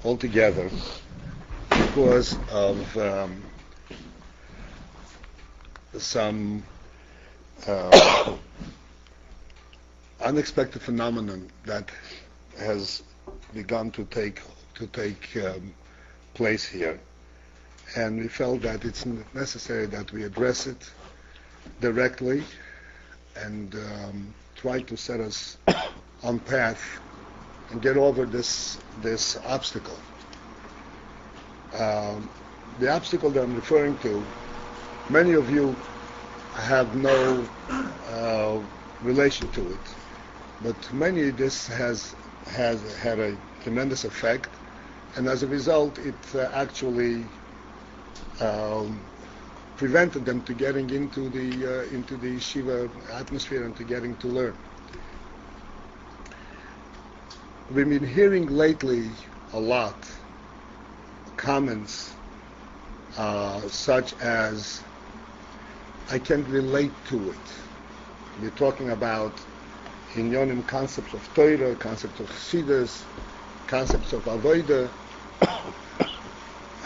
altogether because of some unexpected phenomenon that has begun to take place here, and we felt that it's necessary that we address it directly and try to set us on path and get over this obstacle. The obstacle that I'm referring to, many of you have no relation to it, but many this has had a tremendous effect, and as a result, it actually prevented them to getting into the yeshiva atmosphere and to getting to learn. We've been hearing lately a lot comments such as, I can't relate to it. We're talking about inyonim, concepts of Torah, concepts of Chassidus, concepts of Avodah,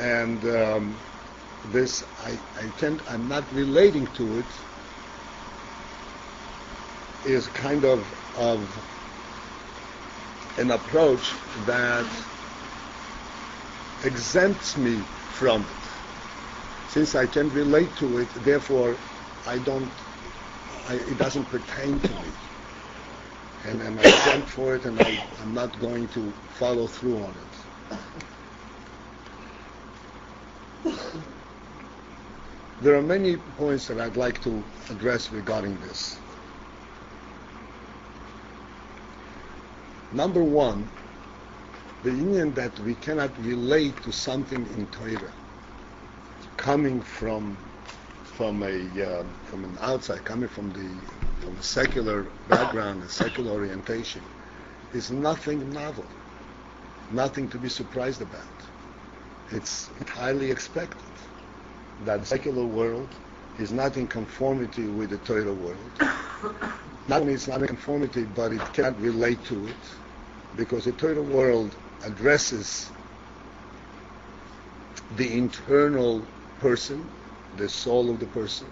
and this I'm not relating to it is kind of an approach that exempts me from it. Since I can relate to it, therefore it doesn't pertain to me. And I'm exempt for it, and I'm not going to follow through on it. There are many points that I'd like to address regarding this. Number one, the union that we cannot relate to something in Torah, coming from an outside, coming from a secular background, a secular orientation, is nothing novel, nothing to be surprised about. It's highly expected that the secular world is not in conformity with the Torah world. Not only it's not in conformity, but it cannot relate to it, because the Torah world addresses the internal person, the soul of the person,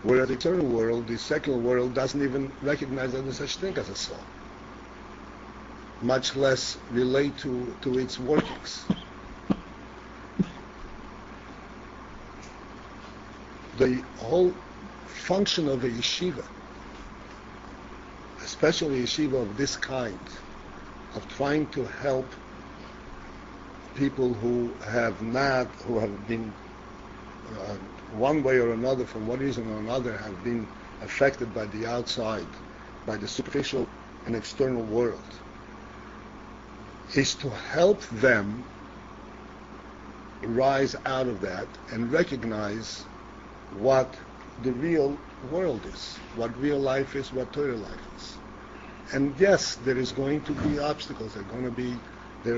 whereas the external world, the secular world, doesn't even recognize that there's such thing as a soul, much less relate to its workings. The whole function of a yeshiva, especially a yeshiva of this kind, of trying to help people who have been one way or another, for one reason or another, have been affected by the outside, by the superficial and external world, is to help them rise out of that and recognize what the real world is, what real life is, what Torah life is. And yes, there is going to be obstacles. They're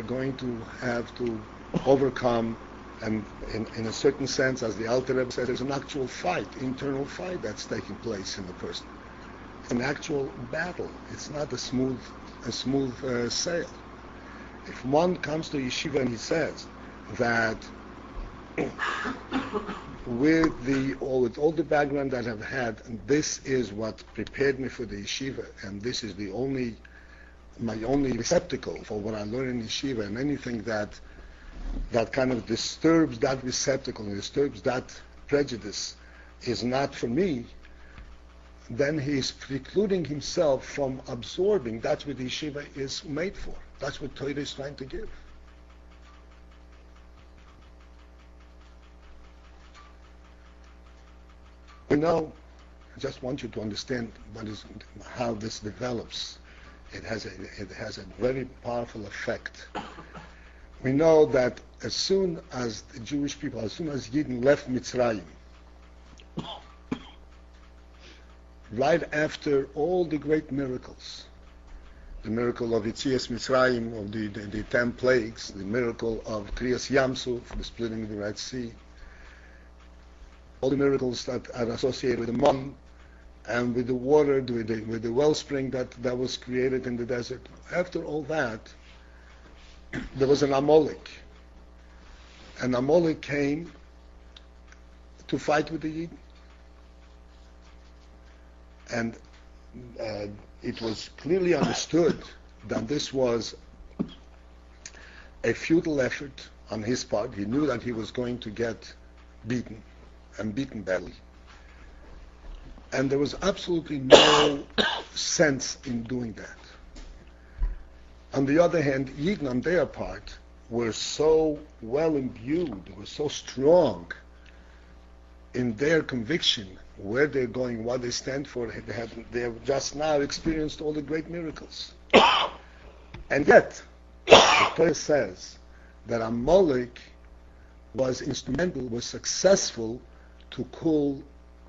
going to have to overcome, and in a certain sense, as the Alter Rebbe says, there's an actual fight, internal fight that's taking place in the person. It's an actual battle. It's not a smooth sail. If one comes to yeshiva and he says that with all the background that I've had, and this is what prepared me for the yeshiva, and this is my only receptacle for what I learn in yeshiva, and anything that kind of disturbs that receptacle and disturbs that prejudice is not for me, then he is precluding himself from absorbing. That's what the yeshiva is made for. That's what Torah is trying to give. We know, I just want you to understand how this develops. It has a very powerful effect. We know that as soon as the Jewish people, as soon as Yidden left Mitzrayim, right after all the great miracles, the miracle of Yetzias Mitzrayim, of the 10 plagues, the miracle of Kriyas Yamsuf, the splitting of the Red Sea, all the miracles that are associated with the man and with the water, with the wellspring that was created in the desert. After all that, there was an Amalek. And Amalek came to fight with the Yidden. And it was clearly understood that this was a futile effort on his part. He knew that he was going to get beaten, and beaten badly. And there was absolutely no sense in doing that. On the other hand, Yidden on their part were so well imbued, were so strong in their conviction, where they're going, what they stand for. They have just now experienced all the great miracles. And yet, the Torah says that Amalek was instrumental, was successful to cool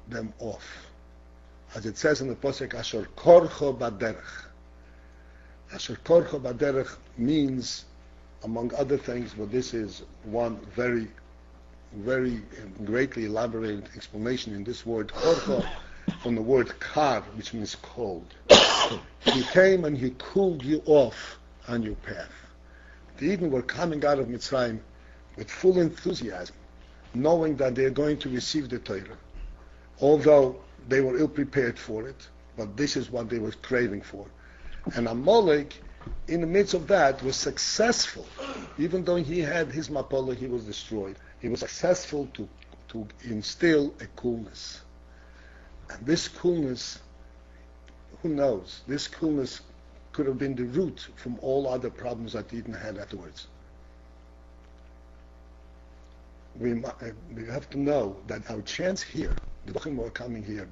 them off. As it says in the Pasuk, Asher korcho baderech. Asher korcho baderech means, among other things, but this is one very, very greatly elaborated explanation in this word korcho, from the word kar, which means cold. He came and he cooled you off on your path. The Eden were coming out of Mitzrayim with full enthusiasm, knowing that they are going to receive the Torah, although they were ill-prepared for it, but this is what they were craving for. And Amalek, in the midst of that, was successful. Even though he had his Mapala, he was destroyed. He was successful to instill a coolness. And this coolness, who knows, this coolness could have been the root from all other problems that Eden had afterwards. We have to know that our chance here, the Bochum who are coming here,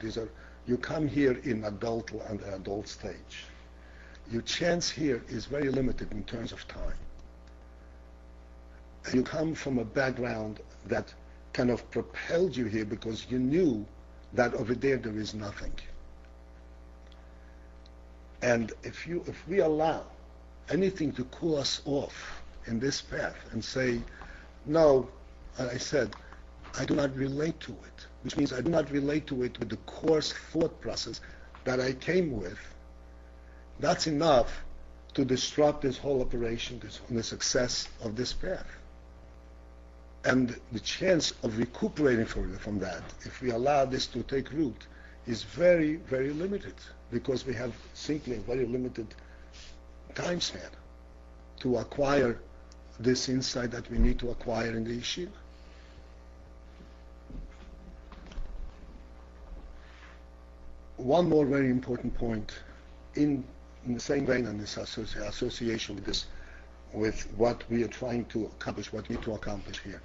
you come here in adult stage. Your chance here is very limited in terms of time. And you come from a background that kind of propelled you here because you knew that over there is nothing. And if we allow anything to cool us off in this path and say, no, I said, I do not relate to it, which means I do not relate to it with the coarse thought process that I came with, that's enough to disrupt this whole operation, the success of this path. And the chance of recuperating from that, if we allow this to take root, is very, very limited, because we have simply a very limited time span to acquire this insight that we need to acquire in the yeshiva. One more very important point in the same vein, and this association with what we are trying to accomplish, what we need to accomplish here.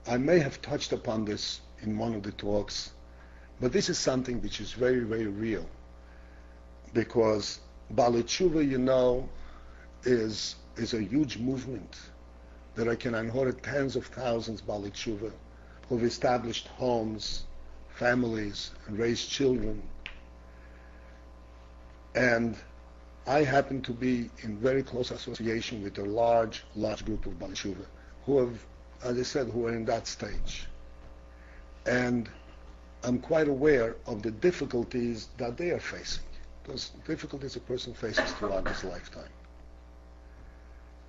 I may have touched upon this in one of the talks, but this is something which is very, very real, because Baalei Tshuva, is a huge movement. There are tens of thousands of Baalei Tshuva who've established homes, families, and raised children. And I happen to be in very close association with a large group of Baalei Tshuva who have, as I said, who are in that stage. And I'm quite aware of the difficulties that they are facing, those difficulties a person faces throughout his lifetime.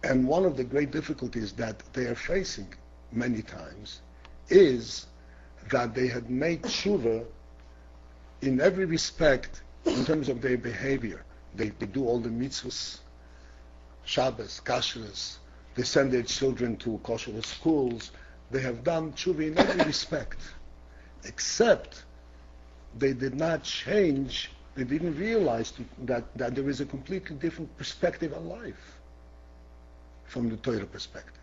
And one of the great difficulties that they are facing many times is that they had made tshuva in every respect in terms of their behavior. They do all the mitzvahs, Shabbos, kashrus, they send their children to kosher schools. They have done tshuva in every respect, except they did not change, they didn't realize that there is a completely different perspective on life from the Torah perspective.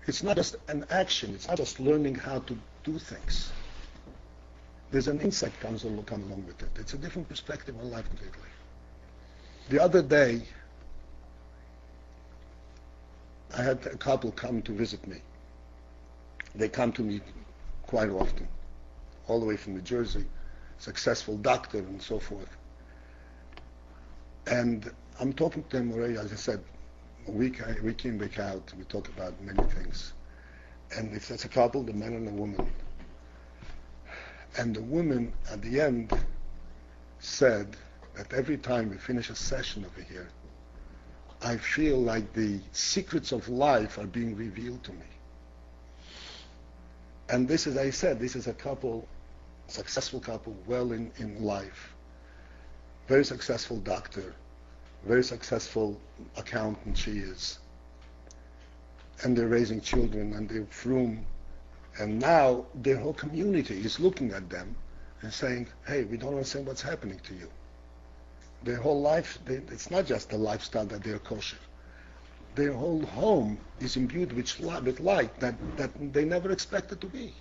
It's not just an action, it's not just learning how to do things. There's an insight comes along with it. It's a different perspective on life completely. The other day, I had a couple come to visit me. They come to me quite often, all the way from New Jersey, successful doctor and so forth. And I'm talking to them already, as I said, week in, week out, we talk about many things. And if that's a couple, the man and the woman. And the woman at the end said, that every time we finish a session over here, I feel like the secrets of life are being revealed to me. And this is, I said, this is a couple, successful couple, well in life, very successful doctor, very successful accountant she is, and they're raising children and they're frum, and now their whole community is looking at them and saying, hey, we don't understand what's happening to you. Their whole life, it's not just the lifestyle that they're kosher. Their whole home is imbued with light that they never expected to be.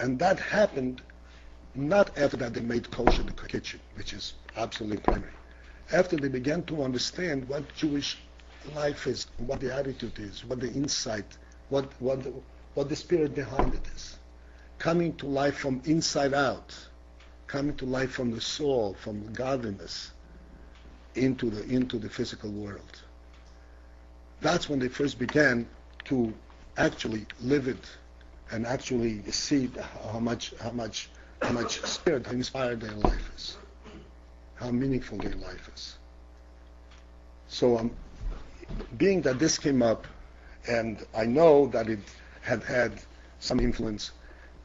And that happened not after that they made kosher in the kitchen, which is absolutely primary. After they began to understand what Jewish life is, what the attitude is, what the insight, what the spirit behind it is. Coming to life from inside out, coming to life from the soul, from godliness, into the physical world. That's when they first began to actually live it and actually see how much spirit, how inspired their life is, how meaningful their life is. So being that this came up, and I know that it had some influence,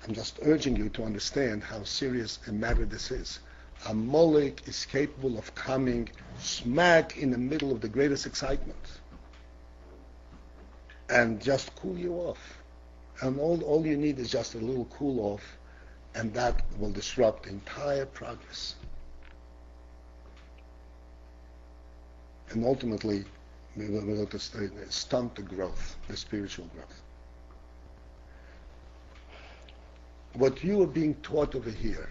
I'm just urging you to understand how serious a matter this is. A Molech is capable of coming smack in the middle of the greatest excitement and just cool you off. And all you need is just a little cool off, and that will disrupt the entire progress. And ultimately, we will stunt the growth, the spiritual growth. What you are being taught over here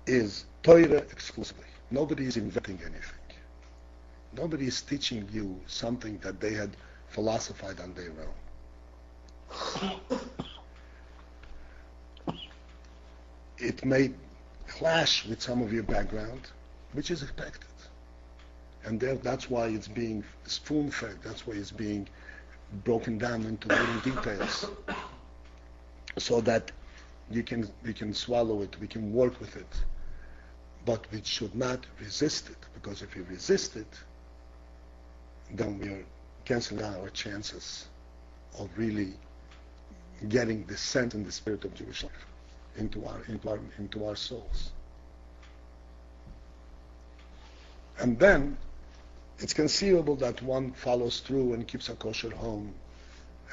is Torah exclusively. Nobody is inventing anything. Nobody is teaching you something that they had philosophized on their own. It may clash with some of your background, which is expected. And that's why it's being spoon-fed. That's why it's being broken down into little details, so that we can swallow it, we can work with it. But we should not resist it, because if we resist it, then we are canceling out our chances of really getting the sense and the spirit of Jewish life into our souls. And then it's conceivable that one follows through and keeps a kosher home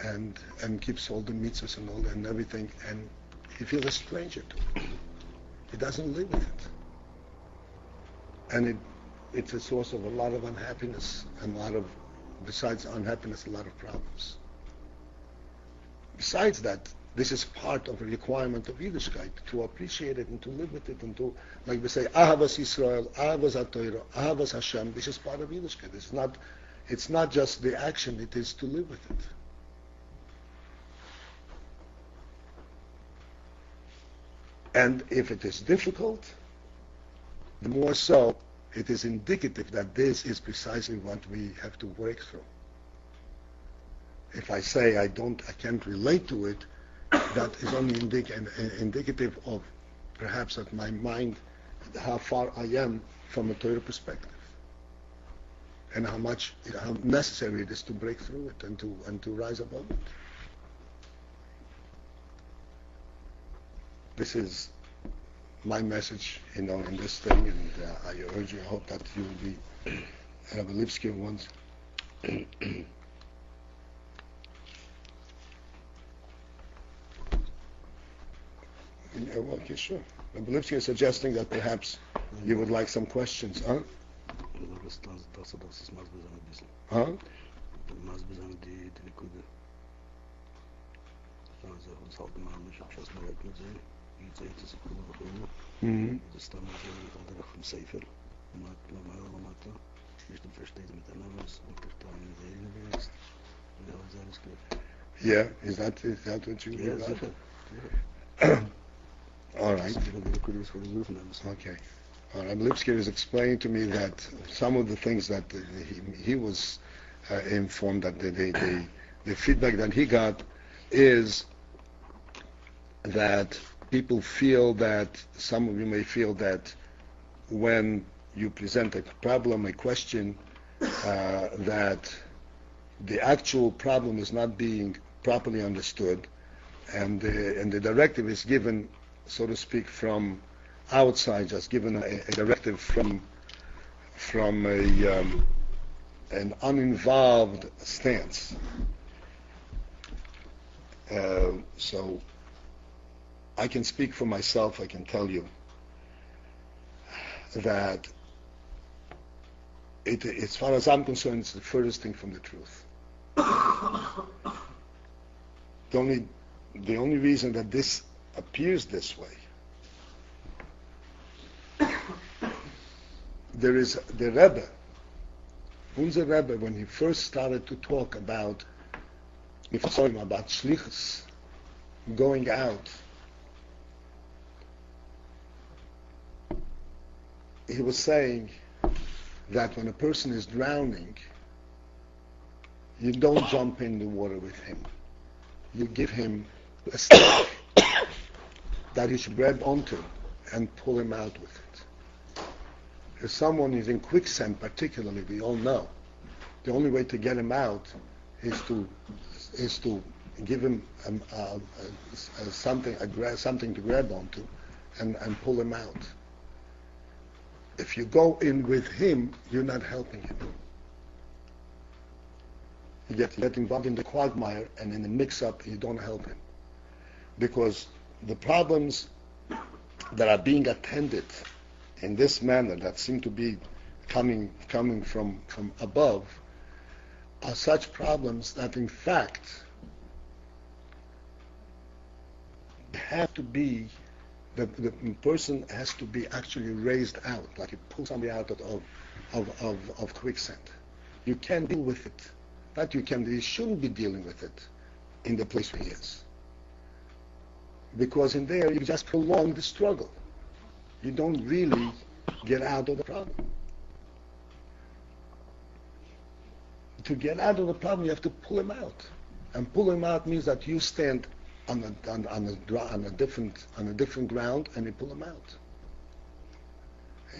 and keeps all the mitzvahs and everything, and he feels a stranger to it. He doesn't live with it. And it's a source of a lot of unhappiness and besides unhappiness, a lot of problems. Besides that, this is part of a requirement of Yiddishkeit, to appreciate it and to live with it and to, like we say, Ahavas Yisrael, Ahavas HaTorah, Ahavas Hashem. This is part of Yiddishkeit. It's not just the action, it is to live with it. And if it is difficult, the more so, it is indicative that this is precisely what we have to work through. If I say I can't relate to it, that is only indicative of perhaps of my mind, how far I am from a Torah perspective, and how necessary it is to break through it and to rise above it. This is my message, in this thing, and I urge you, I hope that you will be Rabbi Lipskier once. Yeah, well, okay, sure. Rabbi Lipskier is suggesting that perhaps you would like some questions, huh? Huh? Mm-hmm. Yeah, is that what you mean? All right. Okay. Rabbi Lipskier is explaining to me that some of the things that he was informed that the feedback that he got is that people feel that, some of you may feel that when you present a problem, a question, that the actual problem is not being properly understood, and the directive is given, so to speak, from outside, just given a directive from an uninvolved stance. So I can speak for myself. I can tell you that as far as I'm concerned, it's the furthest thing from the truth. The only reason that this appears this way, there is the Rebbe, unser Rebbe, when he first started to talk about shlichus, going out, he was saying that when a person is drowning, you don't jump in the water with him. You give him a stick that he should grab onto and pull him out with it. If someone is in quicksand, particularly, we all know, the only way to get him out is to give him something to grab onto and pull him out. If you go in with him, you're not helping him. You get involved in the quagmire, and in the mix-up, you don't help him. Because the problems that are being attended in this manner, that seem to be coming from above, are such problems that, in fact, have to be, the person has to be actually raised out, like you pull somebody out of quicksand. You can't deal with it. Not you can, you shouldn't be dealing with it in the place where he is. Because in there, you just prolong the struggle. You don't really get out of the problem. To get out of the problem, you have to pull him out. And pull him out means that you stand on a different ground, and you pull him out.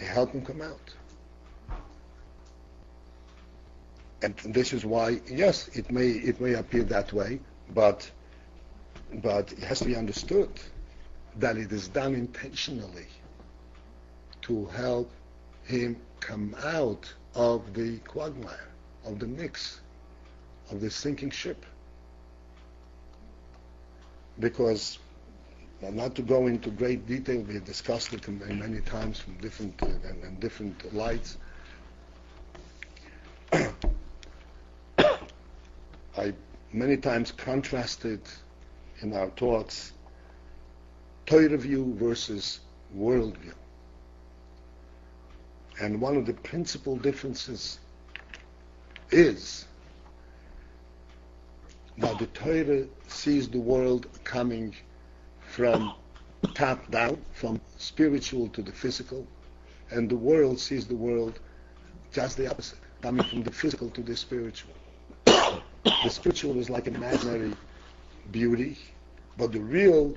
You help him come out. And this is why, yes, it may appear that way, but it has to be understood that it is done intentionally to help him come out of the quagmire, of the mix, of the sinking ship. Because, not to go into great detail, we have discussed it many times from different lights. I many times contrasted in our thoughts Torah view versus world view. And one of the principal differences is that the Torah sees the world coming from top down, from spiritual to the physical, and the world sees the world just the opposite, coming from the physical to the spiritual. The spiritual is like imaginary beauty, but the real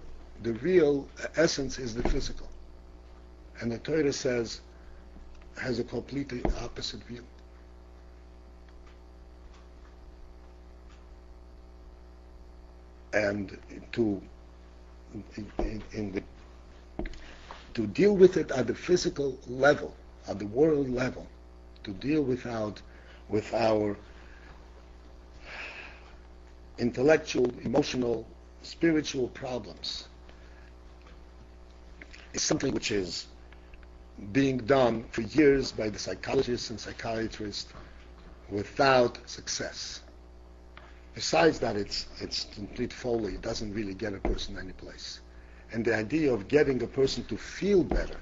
essence is the physical. And the Torah has a completely opposite view. And to deal with it at the physical level, at the world level, to deal with our intellectual, emotional, spiritual problems is something which is being done for years by the psychologists and psychiatrists without success. Besides that, it's complete folly. It doesn't really get a person any place. And the idea of getting a person to feel better,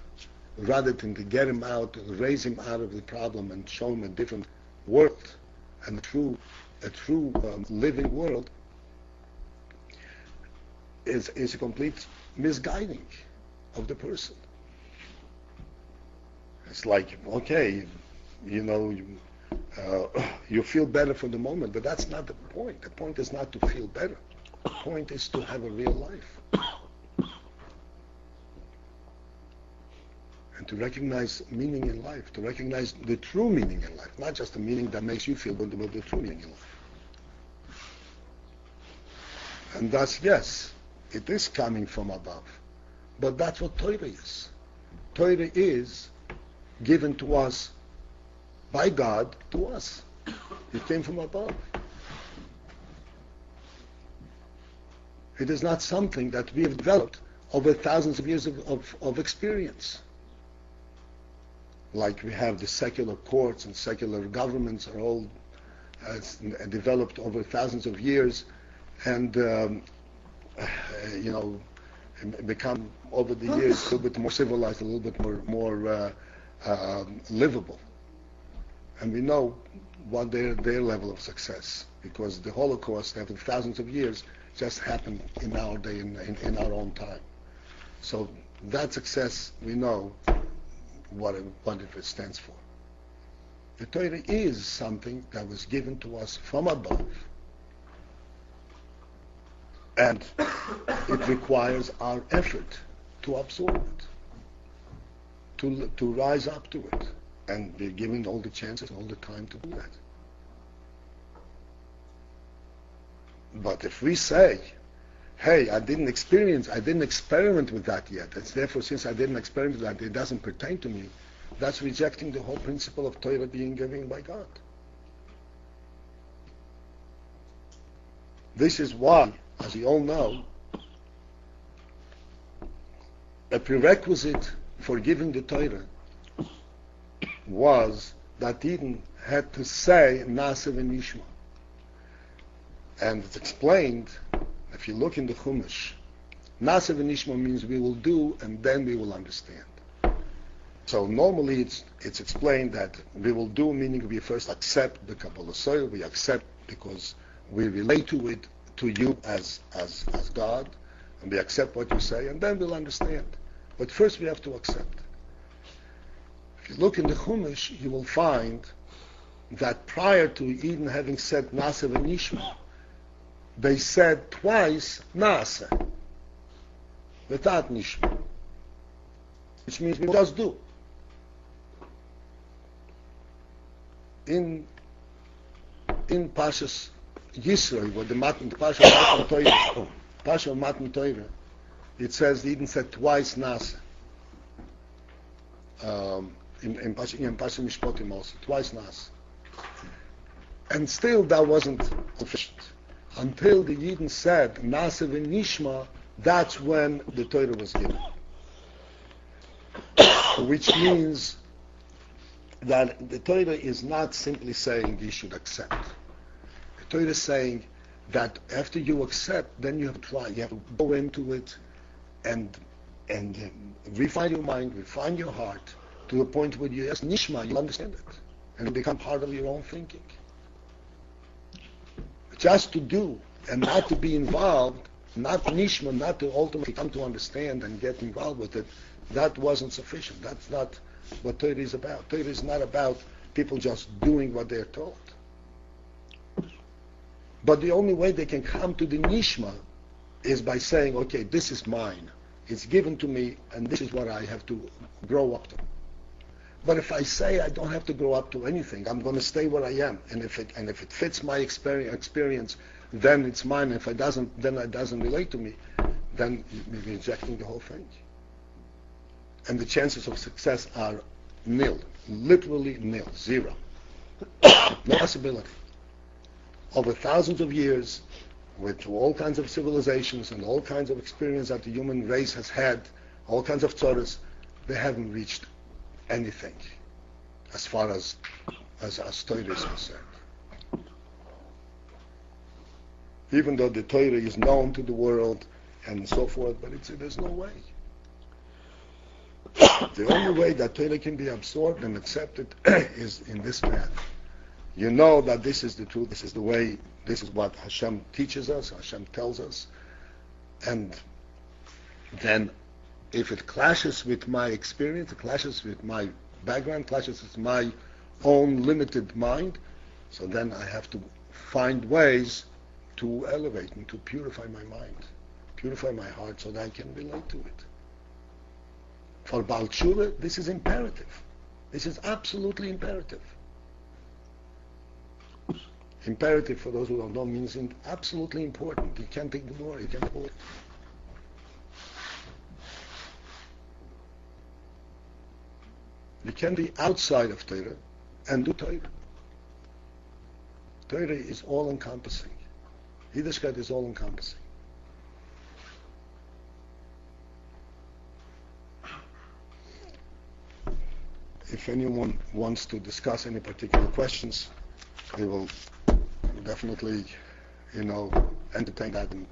rather than to get him out, raise him out of the problem and show him a different world, and a true living world, is a complete misguiding of the person. It's like, okay, you feel better for the moment, but that's not the point. The point is not to feel better. The point is to have a real life. to recognize meaning in life, to recognize the true meaning in life, not just the meaning that makes you feel good, but the true meaning in life. And thus, yes, it is coming from above. But that's what Torah is. Torah is given to us by God to us. It came from above. It is not something that we have developed over thousands of years of experience. Like we have the secular courts and secular governments are all developed over thousands of years and become over the years a little bit more civilized, a little bit more livable. And we know what their level of success, because the Holocaust after thousands of years just happened in our day, in our own time. So that success, we know what it stands for. The Torah is something that was given to us from above, and it requires our effort to absorb it, to rise up to it, and be given all the chances, all the time to do that. But if we say, hey, I didn't experiment with that yet, and therefore since I didn't experiment with that, it doesn't pertain to me, that's rejecting the whole principle of Torah being given by God. This is why, as we all know, a prerequisite for giving the Torah was that Eden had to say Na'aseh v'nishma. And it's explained, if you look in the Chumash, Na'aseh v'nishma means we will do and then we will understand. So normally it's explained that we will do, meaning we first accept the Kabbalah Soil, we accept because we relate to it, to you as God, and we accept what you say, and then we'll understand. But first we have to accept. If you look in the Chumash, you will find that prior to Eden having said Na'aseh v'nishma, they said twice Na'aseh, without Nishma, which means we just do. In Pashas Yisro, where the Pasha Matan Torah, it says Eden said twice Na'aseh. In Pasha Mishpotim also, twice Na'aseh. And still that wasn't sufficient. Until the Yidden said Na'aseh v'nishma, that's when the Torah was given. Which means that the Torah is not simply saying you should accept. The Torah is saying that after you accept, then you have to try. You have to go into it and refine your mind, refine your heart to the point where you ask Nishma, you understand it, and it becomes part of your own thinking. Just to do and not to be involved, not Nishma, not to ultimately come to understand and get involved with it, that wasn't sufficient. That's not what Torah is about. Torah is not about people just doing what they're told. But the only way they can come to the Nishma is by saying, okay, this is mine. It's given to me, and this is what I have to grow up to. But if I say I don't have to grow up to anything, I'm going to stay where I am, and if it fits my experience, then it's mine. If it doesn't, then it doesn't relate to me. Then you're rejecting the whole thing. And the chances of success are nil, literally nil, zero. No possibility. Over thousands of years, with all kinds of civilizations and all kinds of experience that the human race has had, all kinds of tzoras, they haven't reached anything as far as Torah is concerned. Even though the Torah is known to the world and so forth, but there's no way. The only way that Torah can be absorbed and accepted is in this path. You know that this is the truth, this is the way, this is what Hashem teaches us, Hashem tells us, and then if it clashes with my experience, it clashes with my background, clashes with my own limited mind, so then I have to find ways to elevate and to purify my mind, purify my heart so that I can relate to it. For Baal Tshuva, this is imperative. This is absolutely imperative. Imperative, for those who don't know, means absolutely important. You can't ignore it. You can't avoid it. You can be outside of Torah and do Torah. Torah is all-encompassing. Yiddishkeit is all-encompassing. If anyone wants to discuss any particular questions, we will definitely, entertain that, and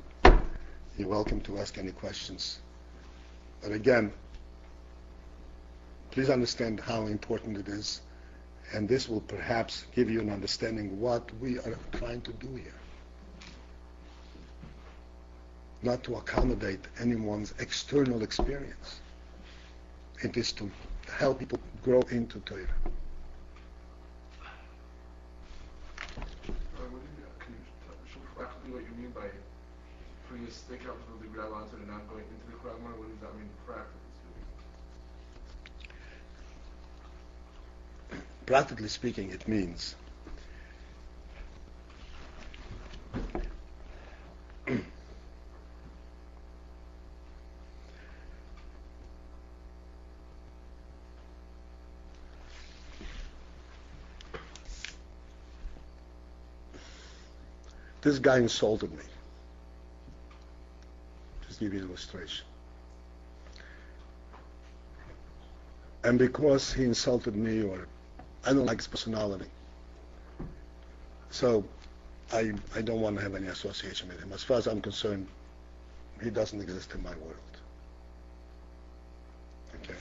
you're welcome to ask any questions. But again, please understand how important it is, and this will perhaps give you an understanding what we are trying to do here. Not to accommodate anyone's external experience. It is to help people grow into Torah. Can you show practically what you mean by putting a stick out until the grab onto it and not going into the crowd more? What does that mean practically speaking? Practically speaking, it means this guy insulted me. Just give you an illustration. And because he insulted me, or I don't like his personality, so I don't want to have any association with him. As far as I'm concerned, he doesn't exist in my world. Okay.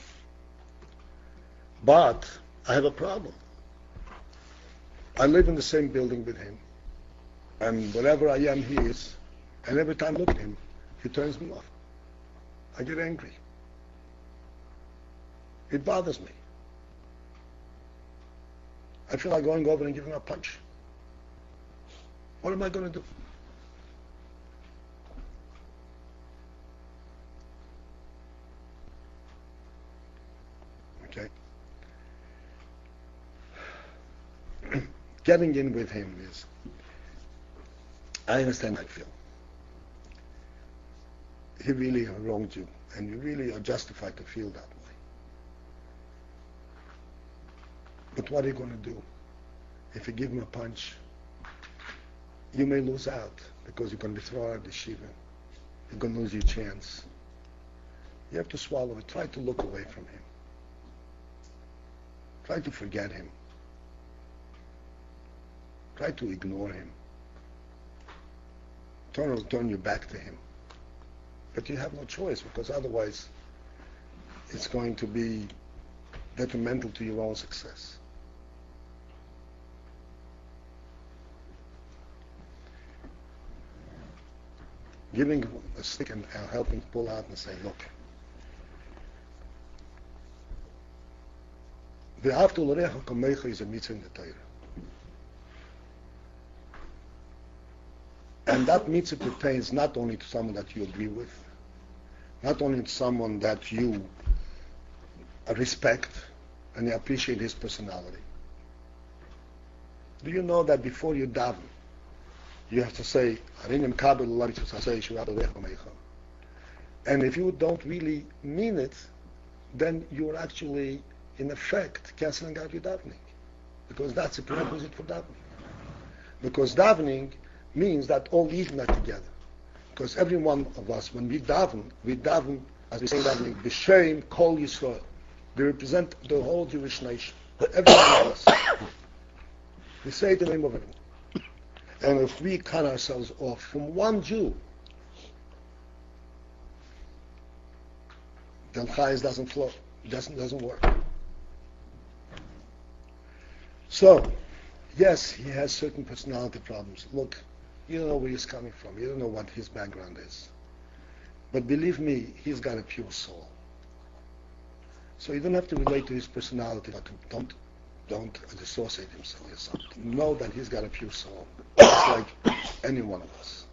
But I have a problem. I live in the same building with him. And wherever I am, he is. And every time I look at him, he turns me off. I get angry. It bothers me. I feel like going over and giving him a punch. What am I going to do? Okay. Getting in with him is, I understand how I feel. He really wronged you, and you really are justified to feel that way. But what are you going to do? If you give him a punch, you may lose out, because you're going to be thrown out of the shiva. You're going to lose your chance. You have to swallow it. Try to look away from him. Try to forget him. Try to ignore him. Turn your back to him. But you have no choice, because otherwise it's going to be detrimental to your own success. Giving a stick and helping pull out and say, look, the V'ahavta l'recha kamecha is a mitzvah in the Torah. And that mitzvah pertains not only to someone that you agree with, not only to someone that you respect and you appreciate his personality. Do you know that before you daven, you have to say, and if you don't really mean it, then you're actually, in effect, canceling out your davening. Because that's a prerequisite for davening. Because davening means that all Eden are together. Because every one of us, when we daven, as we say davening, b'shem kol Yisrael. They represent the whole Jewish nation. Every one of us. We say the name of it. And if we cut ourselves off from one Jew, then Chayes doesn't flow. It doesn't work. So, yes, he has certain personality problems. Look, you don't know where he's coming from. You don't know what his background is. But believe me, he's got a pure soul. So you don't have to relate to his personality, but don't dissociate himself or something. Know that he's got a pure soul. Just like any one of us.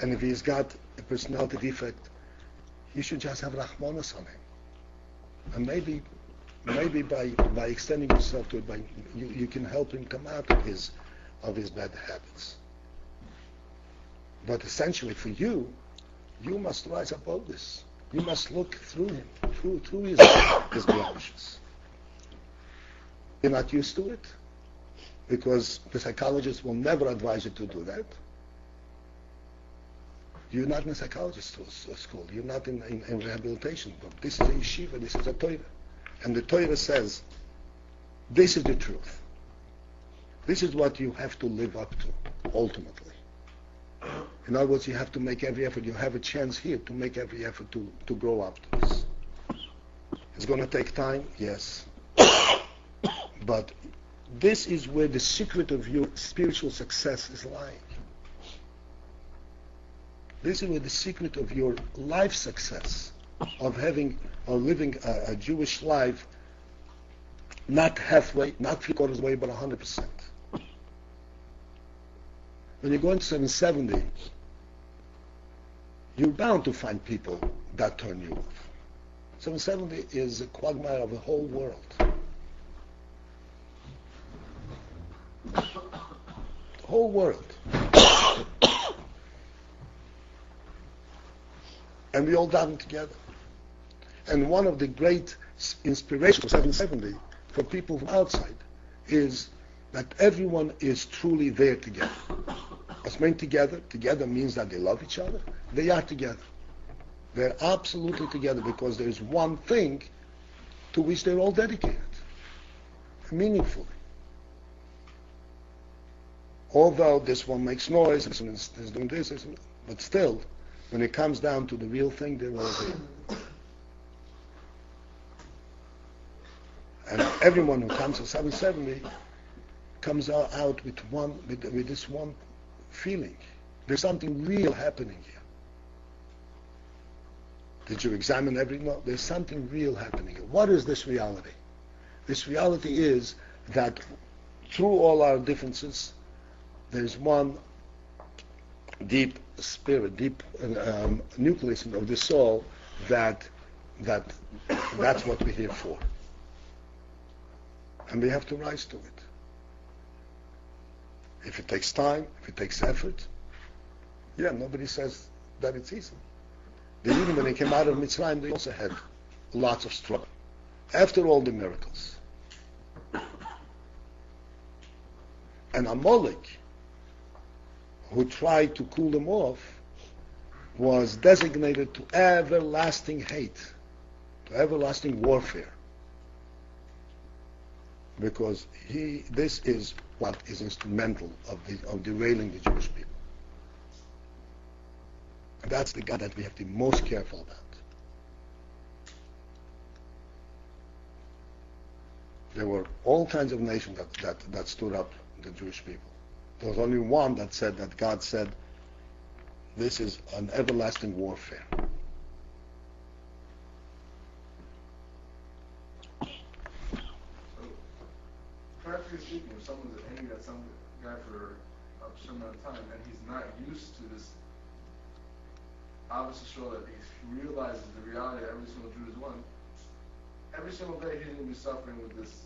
And if he's got a personality defect, you should just have Rahmanas on him. And maybe by extending yourself to it, you can help him come out of his bad habits. But essentially for you must rise above this. You must look through him, through his blemishes. You're not used to it, because the psychologist will never advise you to do that. You're not in a psychologist school. You're not in rehabilitation group. This is a yeshiva. This is a Torah. And the Torah says, this is the truth. This is what you have to live up to, ultimately. In other words, you have to make every effort. You have a chance here to make every effort to grow up to this. It's going to take time, yes. But this is where the secret of your spiritual success is lying. This is where the secret of your life success, of having or living a Jewish life, not halfway, not three-quarters way, but 100%. When you go into 770, you're bound to find people that turn you off. 770 is a quagmire of the whole world. The whole world. And we all done together. And one of the great inspirations for 770 for people from outside is that everyone is truly there together. What's meant together? Together means that they love each other. They are together. They're absolutely together because there is one thing to which they're all dedicated, meaningfully. Although this one makes noise, this one is doing this, but still, when it comes down to the real thing, they're all there. And everyone who comes to 770 comes out with this one feeling. There's something real happening here. Did you examine everything? No, there's something real happening here. What is this reality? This reality is that through all our differences, there's one deep spirit, deep nucleus of the soul that's what we're here for. And we have to rise to it. If it takes time, if it takes effort, nobody says that it's easy. Even when they came out of Mitzrayim, they also had lots of struggle. After all the miracles. And Amalek, who tried to cool them off, was designated to everlasting hate, to everlasting warfare. Because this is what is instrumental of derailing the Jewish people. And that's the God that we have to be most careful about. There were all kinds of nations that stood up the Jewish people. There was only one that said that God said, this is an everlasting warfare. Practically speaking, if someone's angry at some guy for a certain amount of time and he's not used to this, obviously show that he realizes the reality that every single Jew is one, every single day he's going to be suffering with this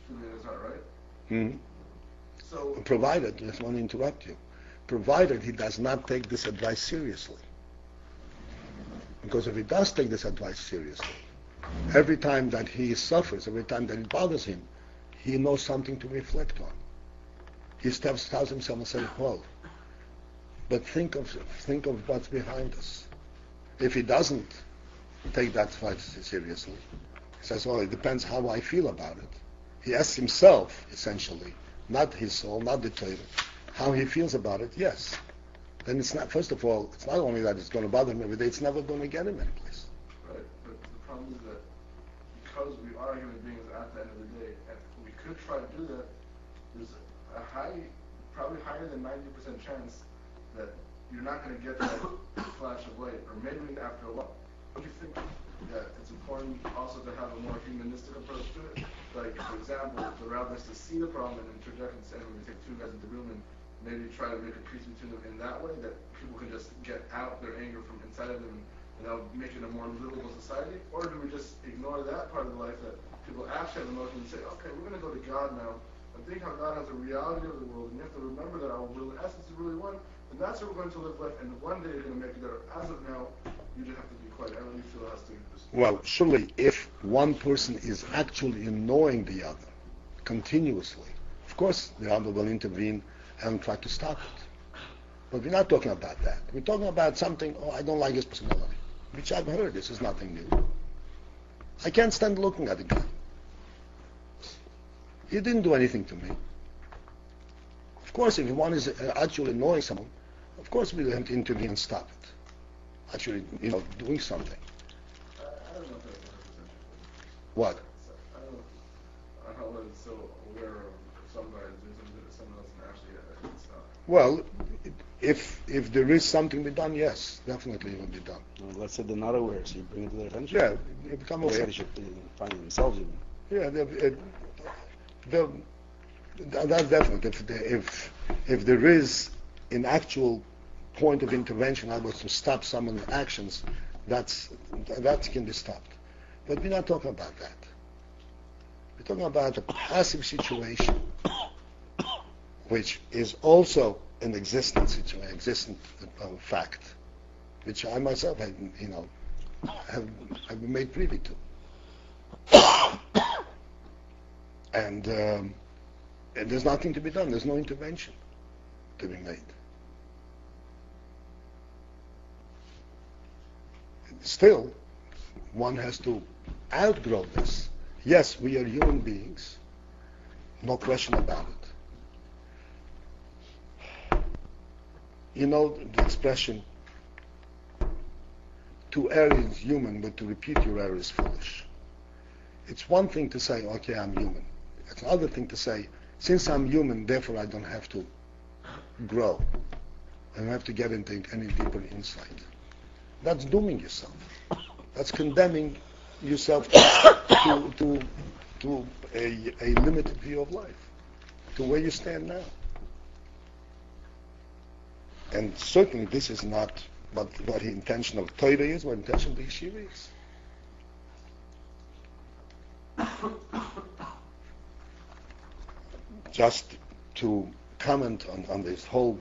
feeling in his heart, right? Mm-hmm. So, provided, I just want to interrupt you, provided he does not take this advice seriously. Because if he does take this advice seriously, every time that he suffers, every time that it bothers him, he knows something to reflect on. He tells himself and says, well, but think of what's behind us. If he doesn't take that advice seriously, he says, well, it depends how I feel about it. He asks himself, essentially, not his soul, not the Torah, how he feels about it, yes. Then it's not, first of all, it's not only that it's going to bother him every day, it's never going to get him anyplace. Right, but the problem is that because we are human beings at the end of the day, and we could try to do that, there's a probably higher than 90% chance that you're not going to get that flash of light, or maybe after a while. Don't you think that it's important also to have a more humanistic approach to it? Like, for example, the rabbi is to see the problem and interject and say, we're going to take two guys into the room and maybe try to make a peace between them in that way, that people can just get out their anger from inside of them and and that'll make it a more livable society? Or do we just ignore that part of the life that people actually have emotion and say, okay, we're going to go to God now and think how God has a reality of the world, and you have to remember that our will in essence is really one, and that's how we're going to live life, and one day you're going to make it there. As of now, you just have to be quiet. I really feel it has to exist. Well, surely if one person is actually annoying the other continuously, of course the other will intervene and try to stop it. But we're not talking about that. We're talking about something, oh, I don't like his personality, which I've heard. This is nothing new. I can't stand looking at the guy. He didn't do anything to me. Of course, if one is actually annoying someone, of course we have to intervene and stop it. Actually, doing something. I don't know if that's 100% true. What? I don't know if so aware of somebody doing something to someone else and actually it's not. Well, if there is something to be done, yes, definitely it will be done. Well, let's say they're not aware, so you bring it to their attention. Yeah, they become aware. They should find themselves even. Yeah, that's definite. If there is an actual point of intervention, I was to stop someone's actions, that can be stopped. But we're not talking about that. We're talking about a passive situation, which is also an existent fact, which I myself have been made privy to. And there's nothing to be done. There's no intervention to be made. Still, one has to outgrow this. Yes, we are human beings. No question about it. You know the expression, to err is human, but to repeat your error is foolish. It's one thing to say, okay, I'm human. It's another thing to say, since I'm human, therefore I don't have to grow. I don't have to get into any deeper insight. That's dooming yourself. That's condemning yourself to a limited view of life, to where you stand now. And certainly this is not what the intention of Torah is, what the intention of the yeshiva is. Just to comment on this whole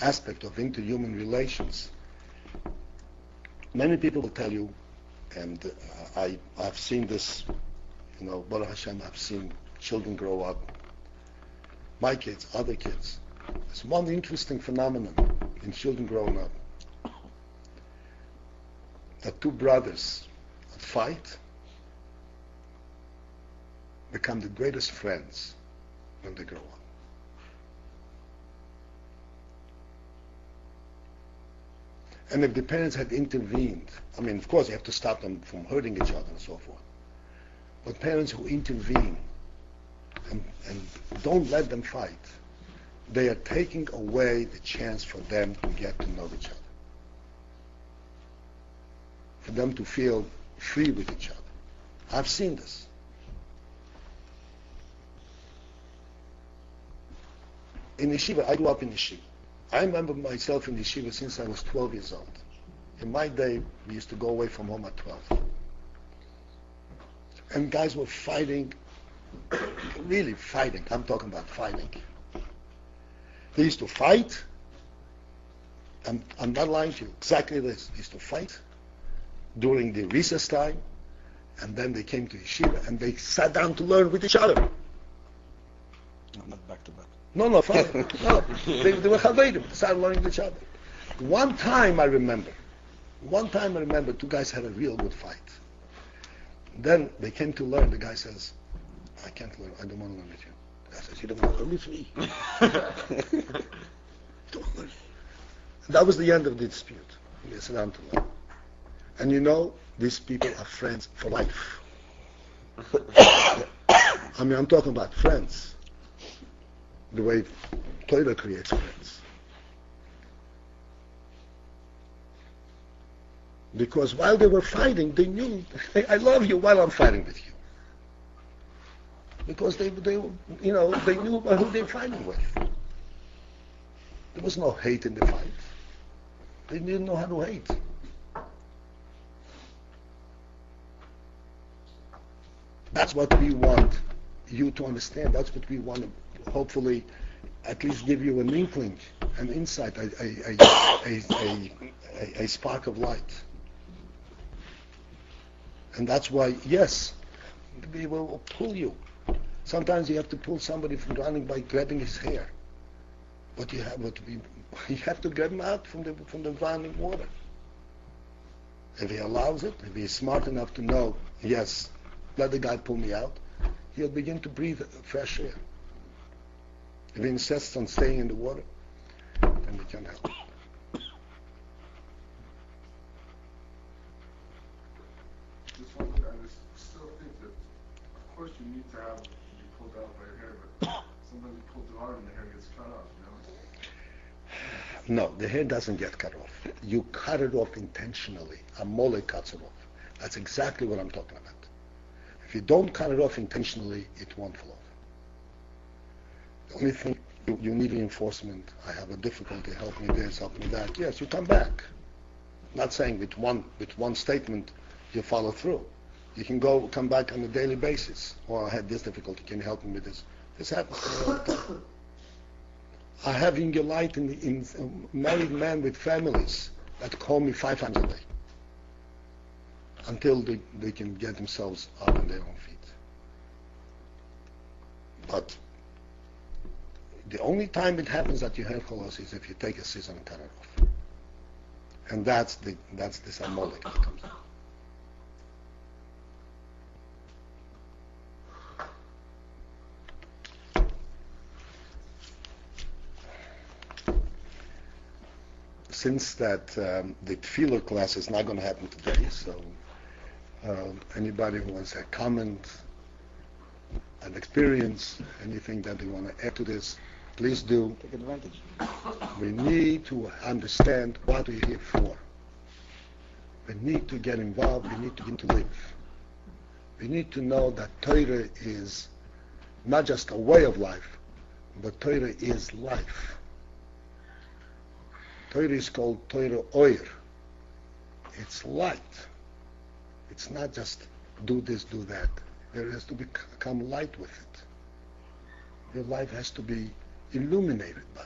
aspect of interhuman relations, many people will tell you, and I've seen this, Baruch Hashem, I've seen children grow up, my kids, other kids. There's one interesting phenomenon in children growing up, that two brothers that fight become the greatest friends when they grow up. And if the parents had intervened, of course you have to stop them from hurting each other and so forth. But parents who intervene and don't let them fight, they are taking away the chance for them to get to know each other. For them to feel free with each other. I've seen this. In yeshiva, I grew up in yeshiva. I remember myself in yeshiva since I was 12 years old. In my day, we used to go away from home at 12. And guys were fighting, really fighting. I'm talking about fighting. They used to fight, and I'm not lying to you, exactly this. They used to fight during the recess time, and then they came to yeshiva, and they sat down to learn with each other. No, not back to back. No, fine. No, they were chaveirim. They started learning with each other. One time I remember, two guys had a real good fight. Then they came to learn. The guy says, I can't learn. I don't want to learn with you. The guy says, you don't want to learn with me. Don't learn. And that was the end of the dispute. They sat down to learn. And these people are friends for life. I'm talking about friends. The way Torah creates friends. Because while they were fighting, they knew, hey, I love you while I'm fighting with you. Because they knew who they're fighting with. There was no hate in the fight. They didn't know how to hate. That's what we want you to understand. That's what we want to hopefully at least give you an inkling, an insight, a spark of light. And that's why, yes, we will pull you. Sometimes you have to pull somebody from running by grabbing his hair. But you have to grab him out from the running water. If he allows it, if he is smart enough to know, yes, let the guy pull me out, he'll begin to breathe fresh air. If he insists on staying in the water, then we can help. Just one thing, I still think that, of course, you need to have be pulled out by your hair, but sometimes you pull too hard and the hair gets cut off, No, the hair doesn't get cut off. You cut it off intentionally. A mole cuts it off. That's exactly what I'm talking about. If you don't cut it off intentionally, it won't fall off. The only thing, you need reinforcement. I have a difficulty, help me this, help me that. Yes, you come back. Not saying with one statement you follow through. You can come back on a daily basis. Or I had this difficulty, can you help me with this? This happens to me all the time. I have in your light in married men with families that call me 5 times a day until they can get themselves up on their own feet. But the only time it happens that you have cholos is if you take a scissor and cut it off. And that's this amolik that comes out. Since that the tefillah class is not going to happen today, so anybody who wants a comment, an experience, anything that they want to add to this, please do. Take advantage. We need to understand what we're here for. We need to get involved. We need to begin to live. We need to know that Torah is not just a way of life, but Torah is life. Torah is called Torah Oir. It's light. It's not just do this, do that. There has to become light with it. Your life has to be illuminated by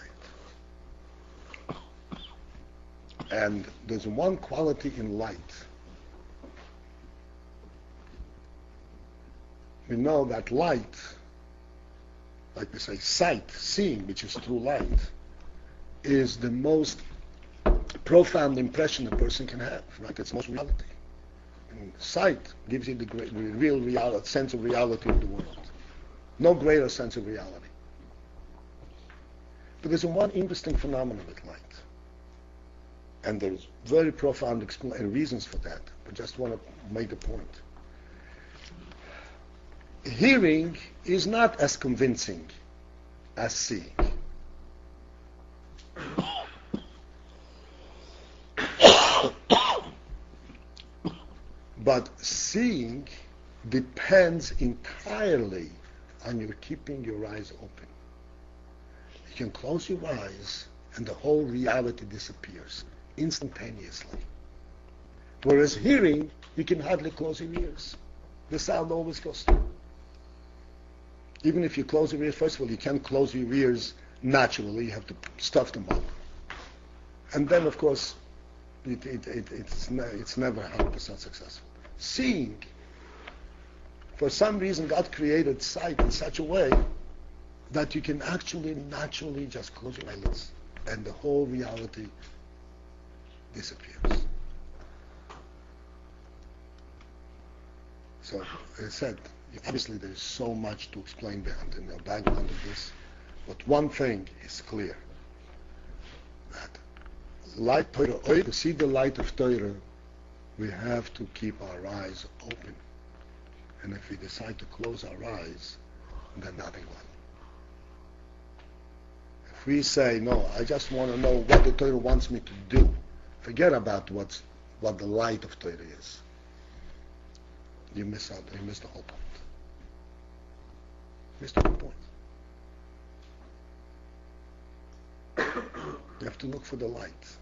it. And there's one quality in light. We know that light, like we say, sight, seeing, which is through light, is the most profound impression a person can have. Like it's most reality. And sight gives you the real reality, sense of reality of the world. No greater sense of reality. But there's one interesting phenomenon with light. And there's very profound reasons for that. I just want to make a point. Hearing is not as convincing as seeing. But seeing depends entirely on your keeping your eyes open. You can close your eyes and the whole reality disappears instantaneously. Whereas hearing, you can hardly close your ears. The sound always goes through. Even if you close your ears, first of all, you can't close your ears naturally. You have to stuff them up. And then, of course, it's never 100% successful. Seeing, for some reason, God created sight in such a way that you can actually naturally just close your eyelids and the whole reality disappears. So, as I said, obviously there is so much to explain behind the background of this, but one thing is clear, that light Torah, to see the light of Torah, we have to keep our eyes open. And if we decide to close our eyes, then nothing will. If we say, no, I just want to know what the Torah wants me to do, forget about what the light of Torah is. You miss out. You miss the whole point. You miss the whole point. You have to look for the light.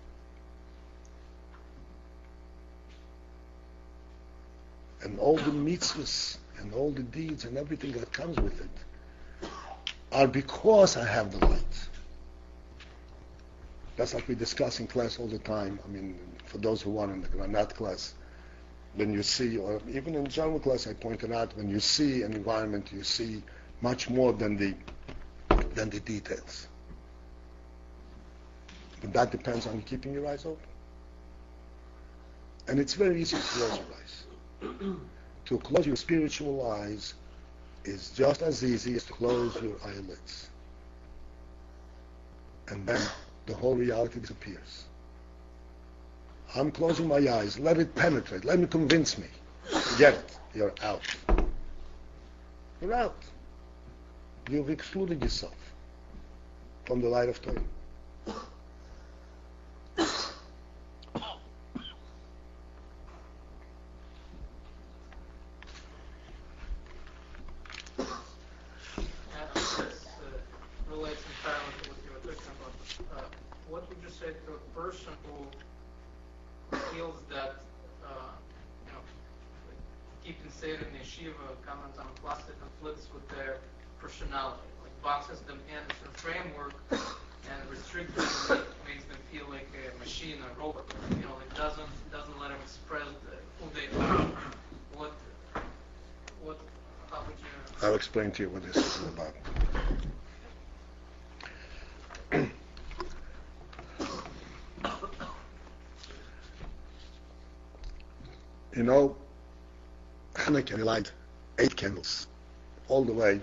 and all the mitzvahs and all the deeds and everything that comes with it are because I have the light. That's what we discuss in class all the time. I mean, for those who are in the Granat class, when you see, or even in general class, I pointed out, when you see an environment, you see much more than the details. But that depends on keeping your eyes open. And it's very easy to close your eyes. To close your spiritual eyes is just as easy as to close your eyelids. And then the whole reality disappears. I'm closing my eyes. Let it penetrate. Let me convince me. Forget it. You're out. You're out. You've excluded yourself from the light of Torah. What would you say to a person who feels that, keeping Seder in yeshiva, comment on plastic conflicts with their personality, like boxes them in a certain framework and restricts them, makes them feel like a machine, a robot, like doesn't let them express who they are. How would you? I'll explain to you what this is about. Hanukkah, we light 8 candles. All the way,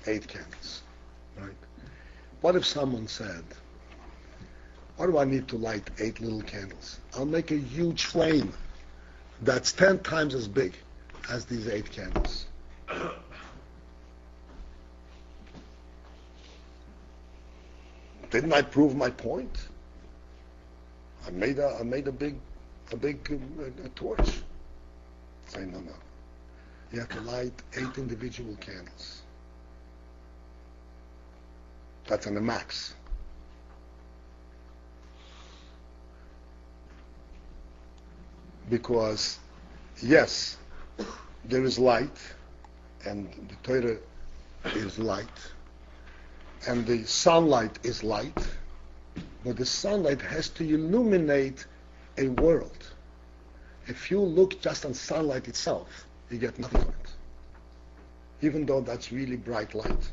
8 candles. Right? What if someone said, why do I need to light 8 little candles? I'll make a huge flame that's 10 times as big as these 8 candles. Didn't I prove my point? I made a big torch. Say no. You have to light 8 individual candles. That's on the max. Because, yes, there is light, and the Torah is light, and the sunlight is light, but the sunlight has to illuminate a world. If you look just on sunlight itself, you get nothing from it, even though that's really bright light.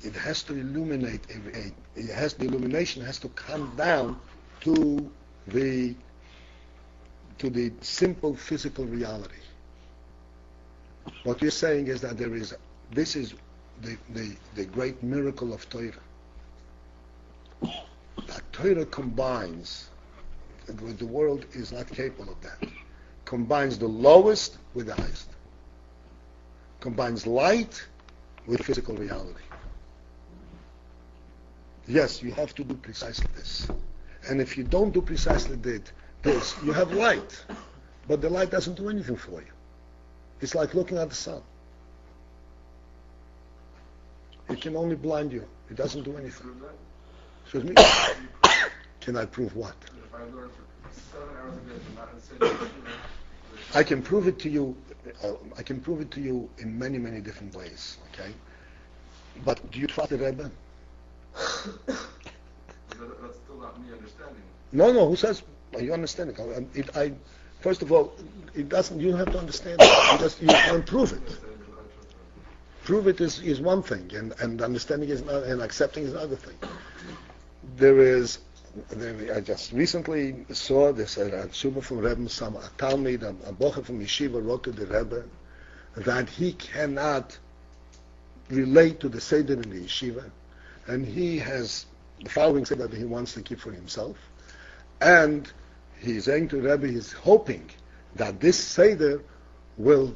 It has to illuminate the illumination has to come down to the simple physical reality. What we're saying is that this is the great miracle of Torah. That Torah combines, the world is not capable of that, combines the lowest with the highest, combines light with physical reality. Yes, you have to do precisely this. And if you don't do precisely this, you have light, but the light doesn't do anything for you. It's like looking at the sun. It can only blind you. It doesn't do anything. Excuse me? Can I prove what? If I learn for 7 hours a day, but not necessarily, I can prove it to you. I can prove it to you in many, many different ways. Okay, but do you trust the Rebbe? That's still not me understanding. No. Who says you understand it? First of all, it doesn't. You don't have to understand it. You can't prove it. Prove it is one thing, and understanding is not, and accepting is another thing. I just recently saw this a Shubha from Rebbe, some Talmud, a Bocher from Yeshiva wrote to the Rebbe that he cannot relate to the Seder in the Yeshiva, and he has the following Seder that he wants to keep for himself, and he's saying to Rebbe, he's hoping that this Seder will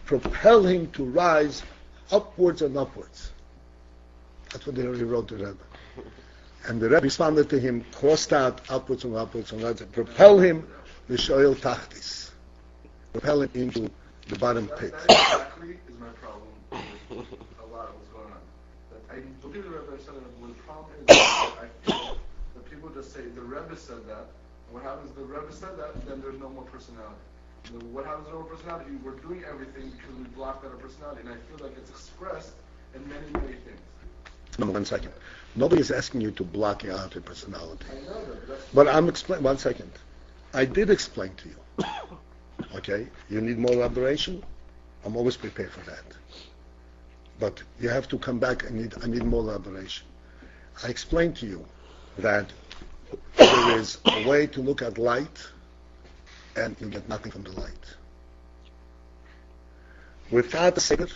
propel him to rise upwards and upwards. That's what he wrote to Rebbe. And the Rebbe responded to him, crossed out upwards and upwards and upwards, propel him to Shoel Tachtis. Propel him into the bottom pit. That exactly is my problem with a lot of what's going on. That I believe the Rebbe said that the problem is that I feel that people just say, the Rebbe said that, What happens, the Rebbe said that, then there's no more personality. What happens to our personality? We're doing everything because we blocked out our personality, and I feel like it's expressed in many, many things. No, 1 second. Nobody is asking you to block out your personality. I know that. But I'm explaining. 1 second. I did explain to you. Okay? You need more elaboration? I'm always prepared for that. But you have to come back. I need more elaboration. I explained to you that there is a way to look at light and you get nothing from the light. Without a seder,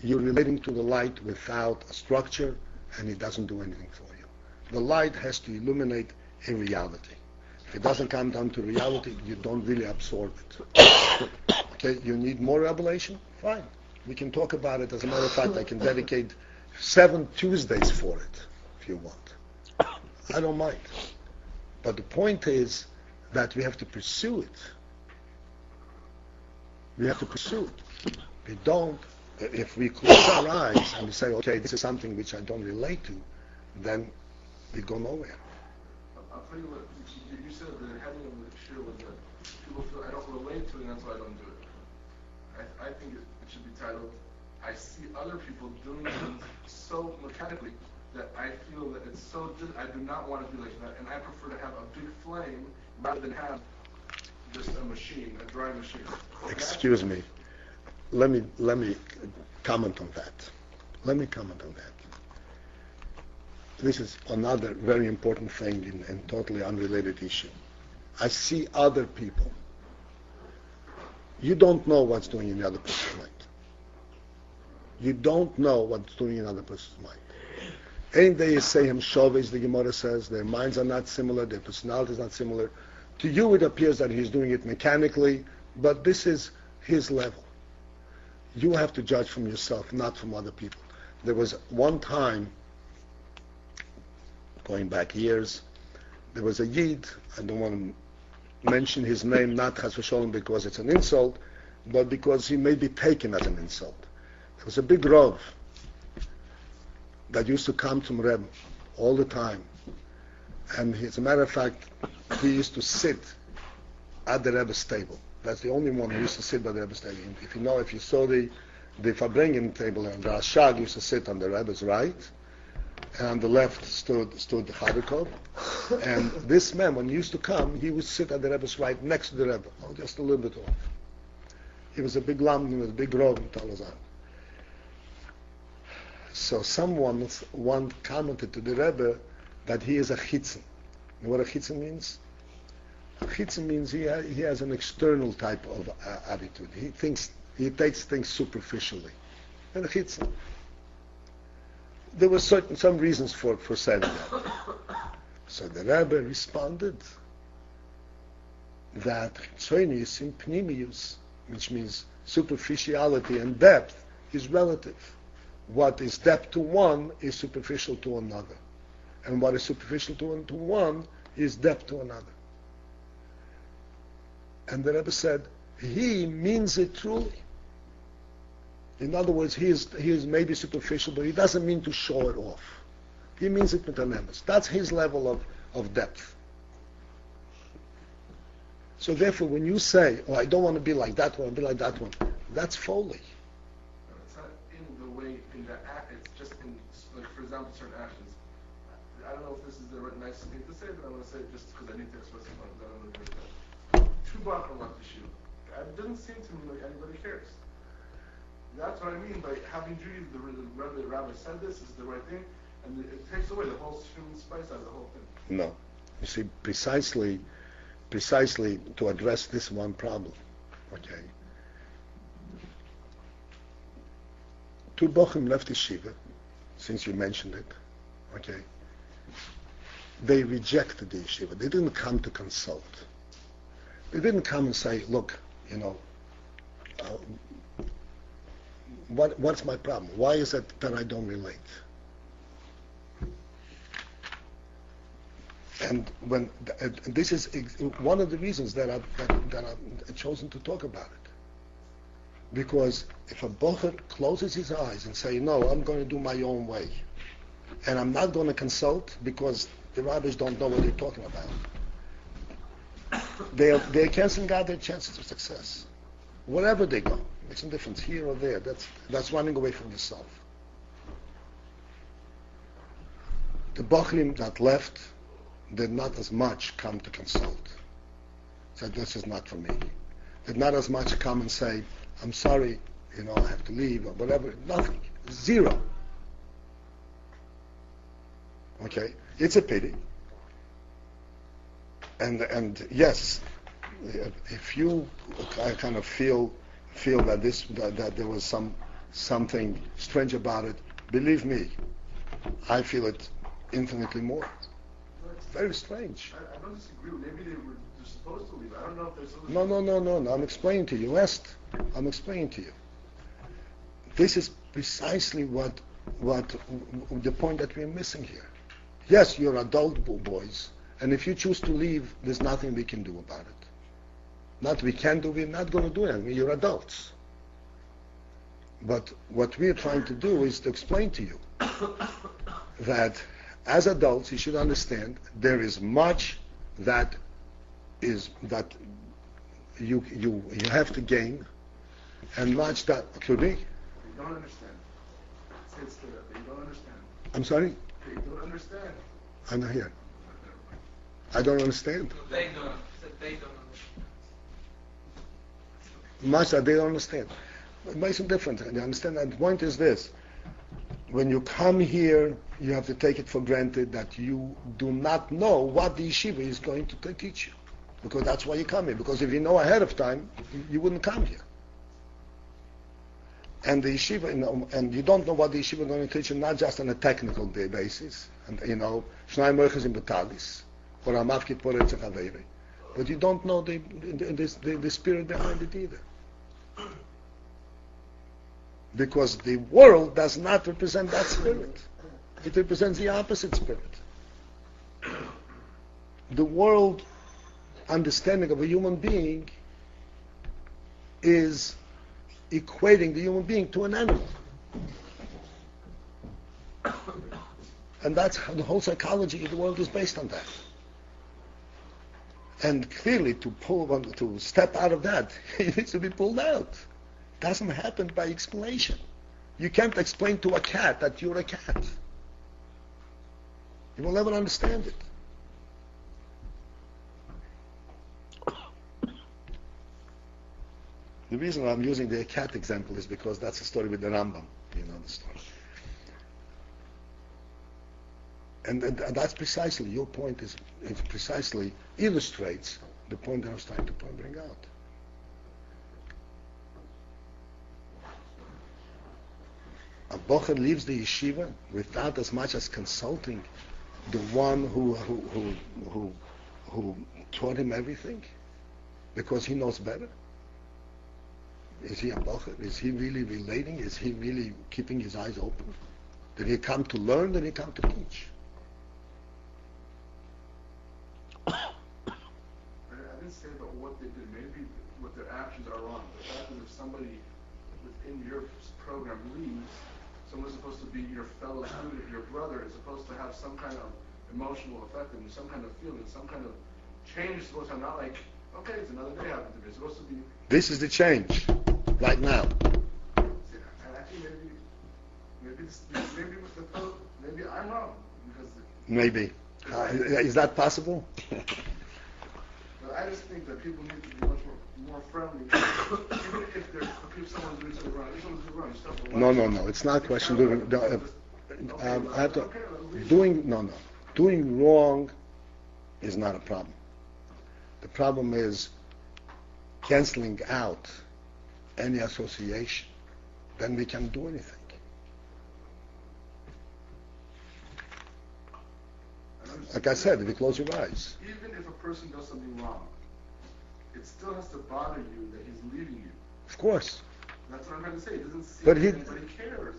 you're relating to the light without a structure, and it doesn't do anything for you. The light has to illuminate a reality. If it doesn't come down to reality, you don't really absorb it. Okay, you need more revelation? Fine. We can talk about it. As a matter of fact, I can dedicate 7 Tuesdays for it, if you want. I don't mind. But the point is that we have to pursue it. We have to pursue it. We don't. If we close our eyes and we say, okay, this is something which I don't relate to, then we go nowhere. I'll tell you what, you said the heading of the shir was that people feel I don't relate to it, and that's why I don't do it. I think it should be titled, I see other people doing things so mechanically that I feel that it's so, I do not want to be like that, and I prefer to have a big flame rather than have just a machine, a dry machine. Excuse me. Let me comment on that. Let me comment on that. This is another very important thing and totally unrelated issue. I see other people. You don't know what's doing in the other person's mind. You don't know what's doing in the other person's mind. Ain't they say him shoves, the Gemara says, their minds are not similar, their personality is not similar. To you it appears that he's doing it mechanically, but this is his level. You have to judge from yourself, not from other people. There was one time, going back years, there was a Yid, I don't want to mention his name, not Chas v'Sholem because it's an insult, but because he may be taken as an insult. There was a big Rav that used to come to Rebbe all the time. And as a matter of fact, he used to sit at the Rebbe's table. That's the only one who used to sit by the Rebbe's table. If you saw the Farbrengen table, and the Rashag used to sit on the Rebbe's right, and on the left stood the Chadikov. And this man, when he used to come, he would sit at the Rebbe's right next to the Rebbe, just a little bit off. He was a big lamb, he was a big rov in Talazan. So one commented to the Rebbe that he is a chitzen. You know what a chitzen means? A chitzen means he has an external type of attitude. He takes things superficially. And a chitzen. There were some reasons for saying that. So the Rebbe responded that chitzonius in pnimius, which means superficiality and depth, is relative. What is depth to one is superficial to another. And what is superficial to one is depth to another. And the Rebbe said, he means it truly. In other words, he is maybe superficial, but he doesn't mean to show it off. He means it with an emes. That's his level of depth. So therefore, when you say, oh, I don't want to be like that one, I want to be like that one, that's folly. It's not in the way, in the act, it's just in, like, for example, certain actions. I don't know if this is the right, nice thing to say, but I'm going to say it just because I need to express it. I don't know if it's two bachram left the shoe. It doesn't seem to me like anybody cares. That's what I mean by having Judaism, the rabbi said this is the right thing, and it takes away the whole human spice out of the whole thing. No. You see, precisely to address this one problem, okay? Two bochum left yeshiva, since you mentioned it, okay? They rejected the yeshiva. They didn't come to consult. They didn't come and say, look, what's my problem? Why is it that I don't relate? And this is one of the reasons that I've chosen to talk about it. Because if a bocher closes his eyes and say, no, I'm going to do my own way, and I'm not going to consult because the rabbis don't know what they're talking about, they're canceling out their chances of success. Wherever they go, makes no difference, here or there. That's running away from yourself. The Bochrim that left did not as much come to consult. Said, this is not for me. Did not as much come and say, I'm sorry, I have to leave, or whatever. Nothing. Zero. Okay? It's a pity. And yes, if you kind of feel that that there was something strange about it, believe me, I feel it infinitely more. It's very strange. I don't disagree. Maybe they're supposed to leave. I don't know if they're supposed to. No. I'm explaining to you. I'm explaining to you. This is precisely what the point that we're missing here. Yes, you're adult boys, and if you choose to leave, there's nothing we can do about it. Not we can do, we're not going to do anything. You're adults. But what we're trying to do is to explain to you that as adults, you should understand there is much that you have to gain, and much that could be. You don't understand. Say it straight up. You don't understand. I'm sorry? You don't understand. I'm not here. I don't understand. They don't. They don't understand. Much that they don't understand. It makes a difference. And you understand? And the point is this. When you come here, you have to take it for granted that you do not know what the yeshiva is going to teach you. Because that's why you come here. Because if you know ahead of time, you wouldn't come here. And the yeshiva, and you don't know what the yeshiva is going to teach you, not just on a technical basis, and Shnai Merchas in Betalis, or Amav Kippur Etzach Aveiri. But you don't know the spirit behind it either. Because the world does not represent that spirit. It represents the opposite spirit. The world understanding of a human being is equating the human being to an animal. And that's how the whole psychology of the world is based on that. And clearly to step out of that, it needs to be pulled out. It doesn't happen by explanation. You can't explain to a cat that you're a cat. You will never understand it. The reason I'm using the cat example is because that's the story with the Rambam. You know the story. And that's precisely, your point is precisely illustrates the point that I was trying to bring out. A bocher leaves the yeshiva without as much as consulting the one who taught him everything, because he knows better. Is he a bocher? Is he really relating? Is he really keeping his eyes open? Did he come to learn? Did he come to teach? I didn't say about what they did. Maybe what their actions are wrong. The fact that if somebody within your program leaves, someone's supposed to be your fellow student, your brother, is supposed to have some kind of emotional effect and some kind of feeling, some kind of change is supposed to not like, okay, it's another day happened to me. It's supposed to be... This is the change, right now. And I think maybe I'm wrong. Because Maybe. Is that possible? But I just think that people need to be much more friendly. Even if someone's doing something wrong, if someone's doing wrong, you stop the No. It's not a question doing wrong is not a problem. The problem is canceling out any association. Then we can't do anything. Like I said, if you close your eyes. Even if a person does something wrong, it still has to bother you that he's leaving you. Of course. That's what I'm trying to say. It doesn't seem But like he- anybody cares.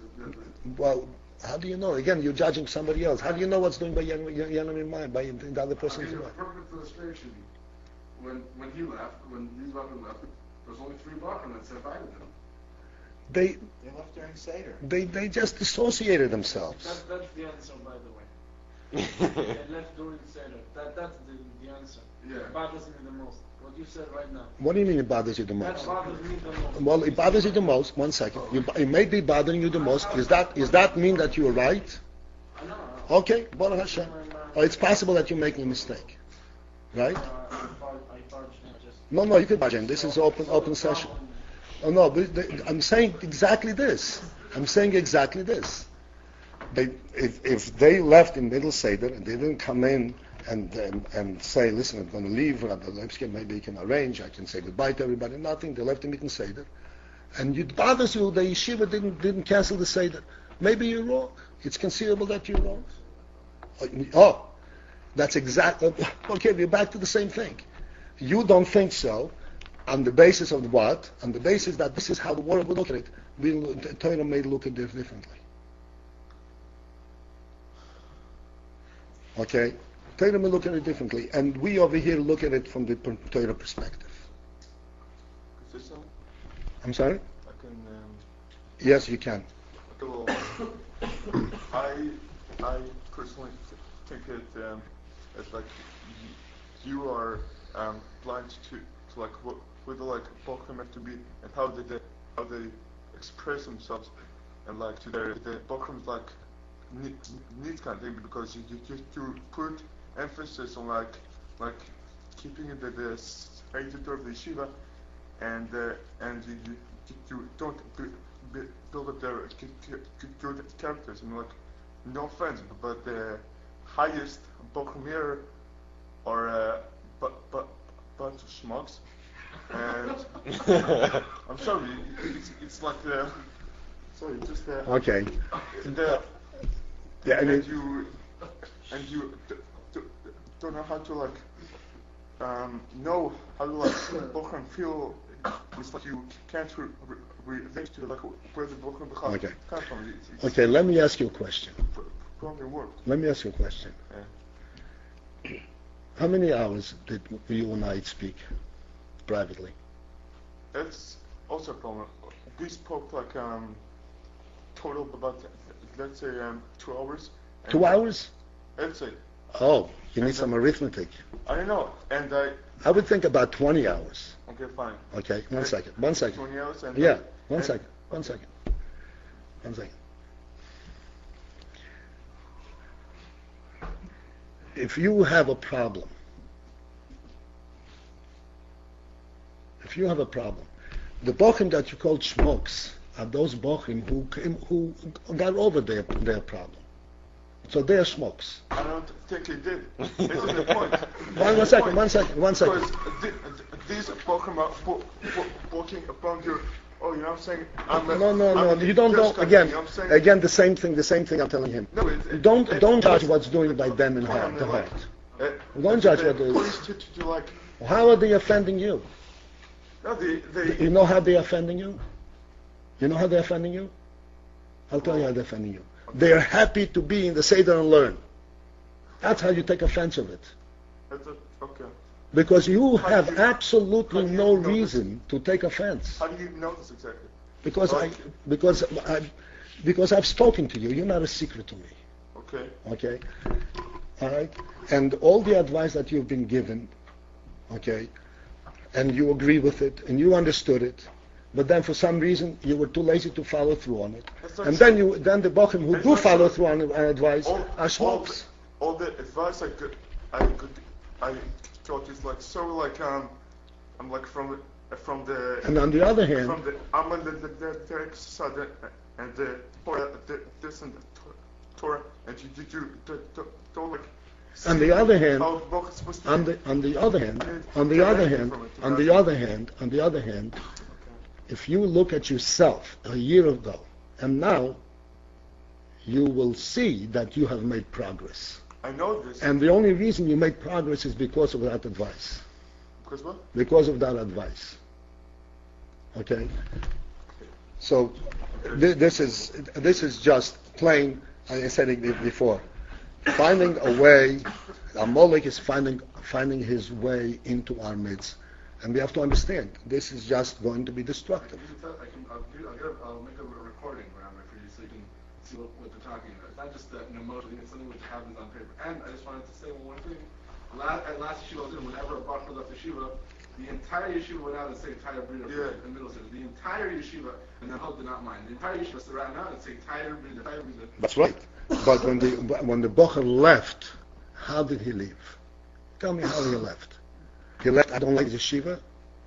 Well, how do you know? Again, you're judging somebody else. How do you know what's doing by your enemy mind, by the other person's I'll give you a mind? perfect illustration. When he left, when these Bacher left, there was only 3 Bacher that invited him. They They left during Seder. they just dissociated themselves. That's the answer, by the way. They left during Seder. That's the answer. Yeah. It bothers me the most. What you said right now. What do you mean it bothers you the That most? bothers me the most. Well, it bothers you the most. One second. It may be bothering you the most. Is that mean that you're right? I know. Okay, Baruch Hashem. Or it's possible that you're making a mistake, right? I barged in just. No, you can barge in. This is open session. Oh no, I'm saying exactly this. If they left in middle Seder and they didn't come in and say, listen, I'm going to leave, Rabbi Lipskier, maybe you can arrange, I can say goodbye to everybody, nothing, they left the meeting Seder. And it bothers you, the yeshiva didn't cancel the Seder. Maybe you're wrong. It's conceivable that you're wrong. Oh, that's exactly, okay, we're back to the same thing. You don't think so, on the basis of what? On the basis that this is how the world would look at it. The Torah may look at it differently. Okay? Torah may look at it differently, and we over here look at it from the Torah perspective. Is this something? I'm sorry? I can. Yes, you can. Okay, well, I personally think it's like you are blind to like what the like Bochum meant to be and how they express themselves and like to the Bochum's like needs kind of thing because you put emphasis on like keeping the editor of the yeshiva and you don't build up their good characters and like no offense but the highest Bochumir are a bunch of schmucks and I'm sorry it's like sorry just Okay. Yeah, I and mean, you don't know how to like know how to like Bochum feel. It's like you can't relate to like where the Bochum Okay. comes from. It's Okay, let me ask you a question. from the world. Let me ask you a question. How many hours did you and I speak privately? That's also a problem. We spoke like total about let's say 2 hours. 2 hours? Let's say. Oh, you need some arithmetic. I don't know, and I would think about 20 hours. okay fine. Okay, one second. 20 hours and Yeah, one and- second. If you have a problem, the bochim that you call schmucks are those bochim who got over their problem. So they are schmucks. I don't think he did. This is the point. One second. Because these Bochum are walking upon your. Oh, you know what I'm saying? No. You don't know. Again, the same thing I'm telling him. No, Don't judge what's doing by them in heart. The heart. Don't judge what it is. To like. How are they offending you? No, they. You know how they're offending you? You know how they're offending you? I'll tell you how they're offending you. They're happy to be in the Seder and learn. That's how you take offense of it. Okay. Because you How do have you- absolutely how do you no know this? reason to take offense. How do you know this exactly? Because I've spoken to you. You're not a secret to me. Okay. Okay? All right? And all the advice that you've been given, okay, and you agree with it, and you understood it, but then for some reason you were too lazy to follow through on it. That's not And true. then the bochim who That's do not follow true. through on advice All- are schmucks. All the advice I got is like so like I'm like from the And on the other hand, from the Amal the exercise and the Torah this and the Torah and you don't like. on the other hand, how the book is supposed to on be. the other hand, if you look at yourself a year ago and now, you will see that you have made progress. I know this. And the only reason you made progress is because of that advice. Because what? Because of that advice. Okay? So this is just plain, I said it before, finding a way. Amalek is finding his way into our midst, and we have to understand this is just going to be destructive. I'll make a recording, Rabbi, for you, so you can see what they're talking about. It's not just an emotion thing, it's something which happens on paper. And I just wanted to say one thing. At last yeshiva I was in, whenever a Bachar left yeshiva, the entire yeshiva went out and say Taya Brida in the middle center. The entire yeshiva, and the Hod did not mind. The entire yeshiva stood around now and say Taya Brida, Taya Brida. That's right. But when the Bachar left, how did he leave? Tell me how he left. He left, I don't like the yeshiva,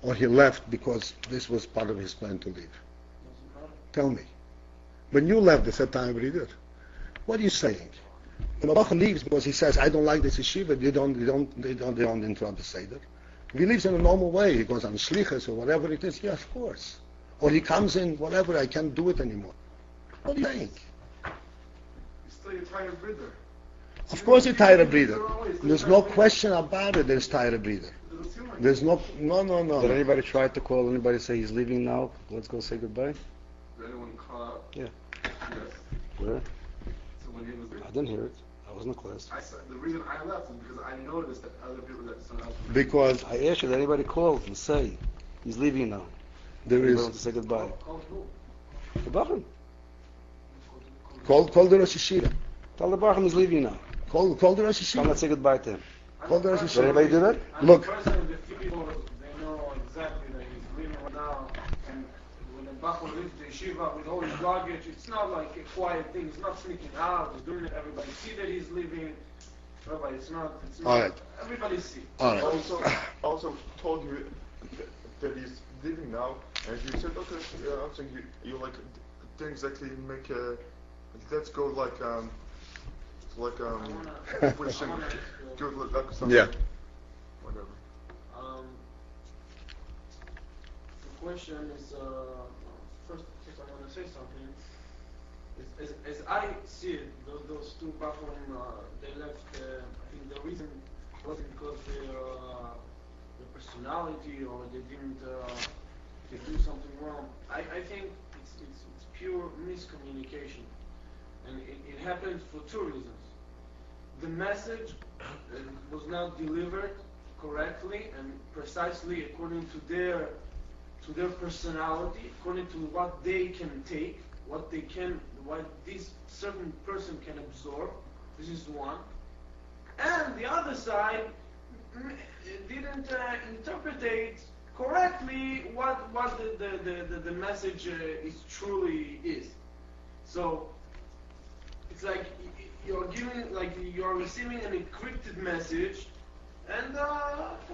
or he left because this was part of his plan to leave? Tell me. When you left, they said Taya Brida. What are you saying? When a Bachar leaves because he says, I don't like this yeshiva, they don't interrupt the Seder. If he leaves in a normal way, he goes on Shlichus or whatever it is, yeah, of course. Or he comes in, whatever, I can't do it anymore. What do you think? You're still your Taya Brida. Of course you're Taya Brida. There's no question about it, there's Taya Brida. There's no. Did anybody try to call anybody say he's leaving now? Let's go say goodbye? Did anyone call out? Yeah. Yes. Where? So when he was there, I didn't hear it. I was in the class. the reason I left is because I noticed that other people that someone else was Because I asked you, did anybody call and say he's leaving now? there Anybody is. want to say goodbye? Call who? The Bachram. Call the Rosh Hashiva. Tell the Bachram he's leaving now. Call the Rosh Come Hashiva. let's say goodbye to him. Call the Rosh Did Hashiva. anybody do that? I'm Look. the person, the few people, they know exactly that he's leaving right now. And when the Bachar leaves the yeshiva with all his luggage, it's not like a quiet thing. He's not sneaking out. He's doing it. Everybody see that he's leaving. Everybody, it's not. All right. Everybody see. All right. Also told you that he's leaving now, and you said, okay, yeah, I'm saying you like didn't exactly make a. Let's go like wish him good luck or something. Yeah. Whatever. The question is, first I want to say something. As I see it, those two Bachram, they left. I think the reason wasn't because their personality or they didn't they do something wrong. I think it's pure miscommunication, and it happened for two reasons. The message was not delivered correctly and precisely according to their personality, according to what they can take, what this certain person can absorb. This is one. And the other side didn't interpret correctly what the message is truly is. So it's like you're receiving an encrypted message, and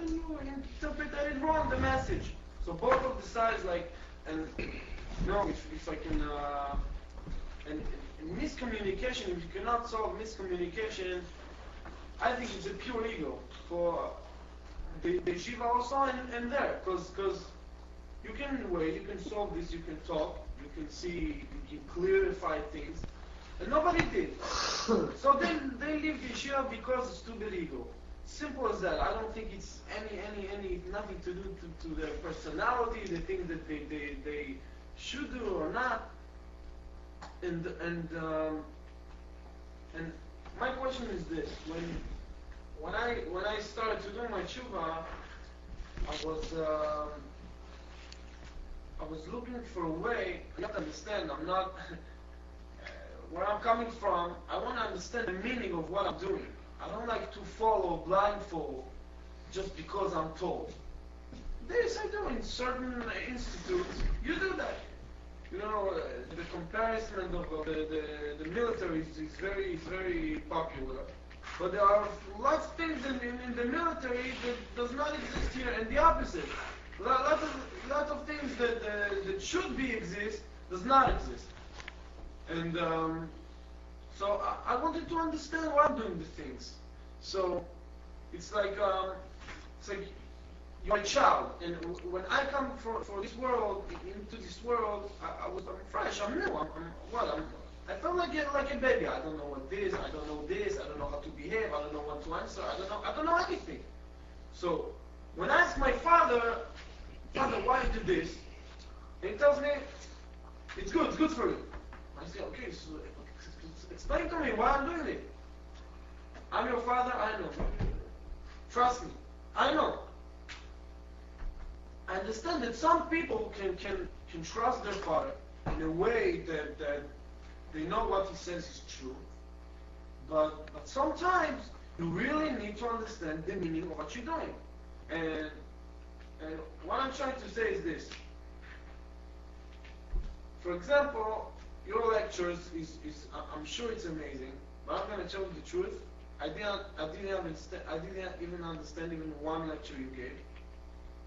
you interpreted wrong the message. So both of the sides if I can and miscommunication. If you cannot solve miscommunication, I think it's a pure ego for the yeshiva also and there, because you can solve this, you can talk, you can see, you can clarify things, and nobody did. So then they leave the yeshiva because of stupid ego. Simple as that. I don't think it's any nothing to do to their personality, the things that they should do or not. And my question is this: when I started to do my tshuva, I was looking for a way. You have to understand, I'm not where I'm coming from. I want to understand the meaning of what I'm doing. I don't like to follow blindfold just because I'm told. This I do in certain institutes. You do that. You know, the comparison of the military is very popular. But there are lots of things in the military that does not exist here, and the opposite. Lots of things that should exist does not exist. And so I wanted to understand why I'm doing the things. So it's like you're a child, and when I come for this world, into this world, I'm fresh, I'm new, I felt like a baby. I don't know what this, I don't know this, I don't know how to behave, I don't know what to answer, I don't know anything. So when I ask my father, why you do this? And he tells me, it's good for you. I say, okay, so explain to me why I'm doing it. I'm your father, I know. Trust me, I know. I understand that some people can trust their father in a way that they know what he says is true, but sometimes you really need to understand the meaning of what you're doing. And what I'm trying to say is this. For example, your lectures is I'm sure it's amazing, but I'm going to tell you the truth. I didn't even understand even one lecture you gave.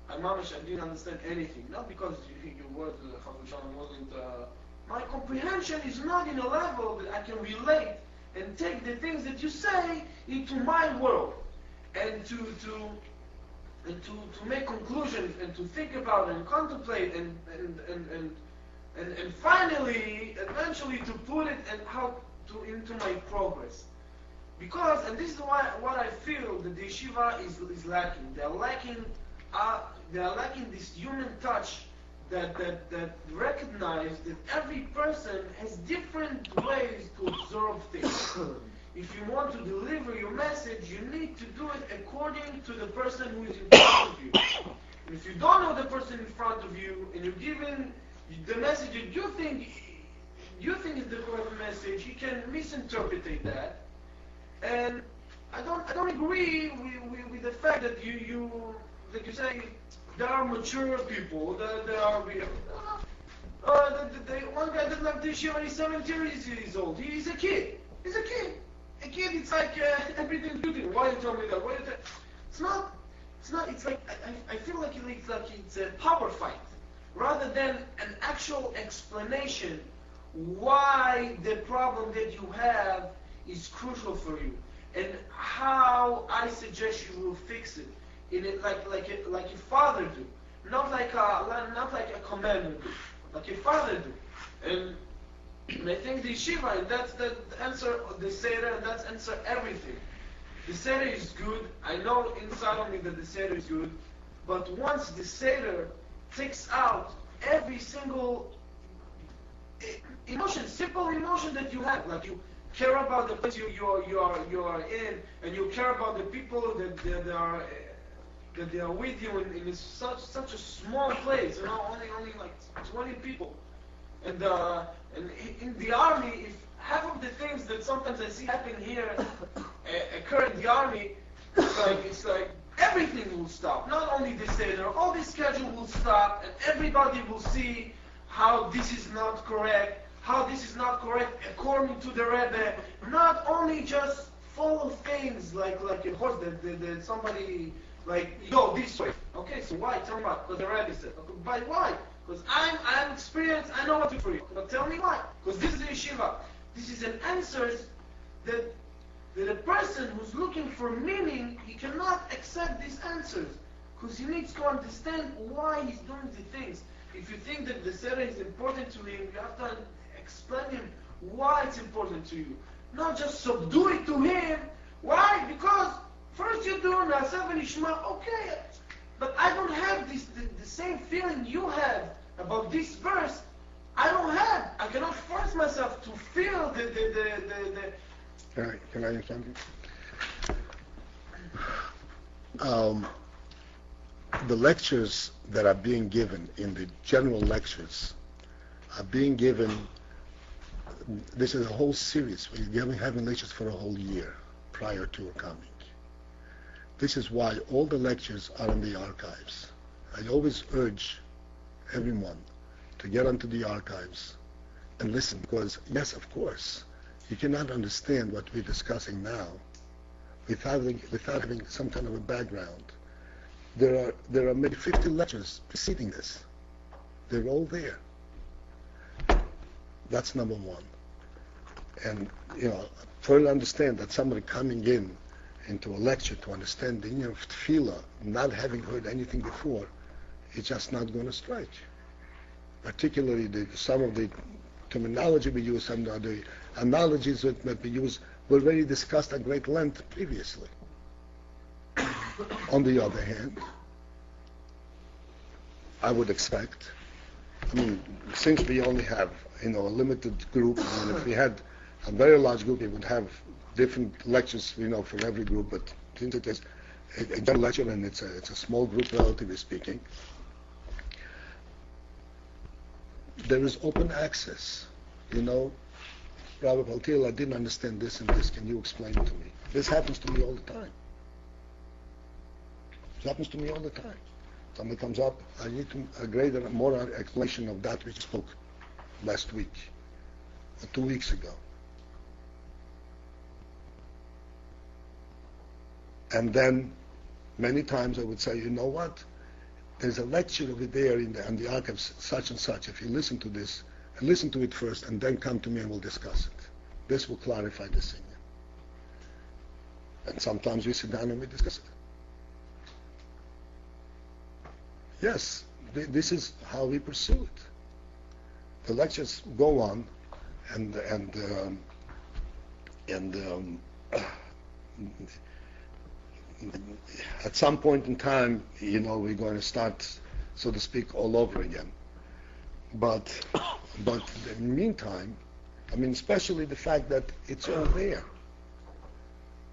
I didn't understand anything. Not because your word wasn't. My comprehension is not in a level that I can relate and take the things that you say into my world, and to make conclusions and to think about and contemplate and finally, eventually, to put it into my progress. Because, and this is what I feel that the yeshiva is lacking. They are lacking this human touch that recognize that every person has different ways to observe things. If you want to deliver your message, you need to do it according to the person who is in front of you. And if you don't know the person in front of you, and you're giving the message that you think is the correct message, he can misinterpret that. And I don't agree with the fact that you say there are mature people, there are one guy that left the yeshiva, he's 70 years old. He's a kid. He's a kid. A kid, it's like everything's good. Why you tell me that? It's not. It's like I feel like it's a power fight, rather than an actual explanation why the problem that you have is crucial for you, and how I suggest you will fix it. In it like a father do, not like a commander do, like a father do. And I think the yeshiva, and that's the answer, the Seder, and that's answer everything. The Seder is good. I know inside of me that the Seder is good, but once the Seder takes out every single emotion, simple emotion that you have, like you care about the place you are in, and you care about the people that they are with you in such a small place, only like 20 people. And in the army, if half of the things that sometimes I see happen here occur in the army, it's like everything will stop. Not only the Seder, all the schedule will stop, and everybody will see how this is not correct, according to the Rebbe. Not only just follow things like a horse that somebody go this way. Okay, so why? Tell me why. Because the Rebbe said. Okay, but why? Because I'm experienced, I know what to do for you. But tell me why. Because this is the yeshiva. This is an answer that a person who's looking for meaning, he cannot accept these answers. Because he needs to understand why he's doing the things. If you think that the Seder is important to him, you have to explain him why it's important to you. Not just subdue it to him. Why? Because first you do Na'aseh v'Nishma, okay. But I don't have the same feeling you have about this verse. I cannot force myself to feel the Can I add something? The lectures that are being given in the general lectures are being given. This is a whole series. We're having lectures for a whole year prior to coming. This is why all the lectures are in the archives. I always urge everyone to get onto the archives and listen, because yes, of course, you cannot understand what we're discussing now without having some kind of a background. There are maybe 50 lectures preceding this. They're all there. That's number one. And further understand that somebody coming into a lecture to understand the inner tefillah, not having heard anything before, it's just not going to strike. Particularly some of the terminology we use, some of the analogies that we use, were already discussed at great length previously. On the other hand, I would expect, since we only have a limited group, and if we had a very large group, we would have different lectures, for every group. But since it is a general lecture and it's a small group, relatively speaking, there is open access. Abba Paltiel, I didn't understand this and this. Can you explain it to me? This happens to me all the time. It happens to me all the time. Somebody comes up, I need a greater, more explanation of that which spoke last week, or 2 weeks ago. And then, many times I would say, you know what? There's a lecture over there in the archives, such and such. If you listen to this, and listen to it first, and then come to me and we'll discuss it. This will clarify this thing. And sometimes we sit down and we discuss it. Yes, this is how we pursue it. The lectures go on, and at some point in time, we're going to start, so to speak, all over again. But in the meantime, especially the fact that it's all there.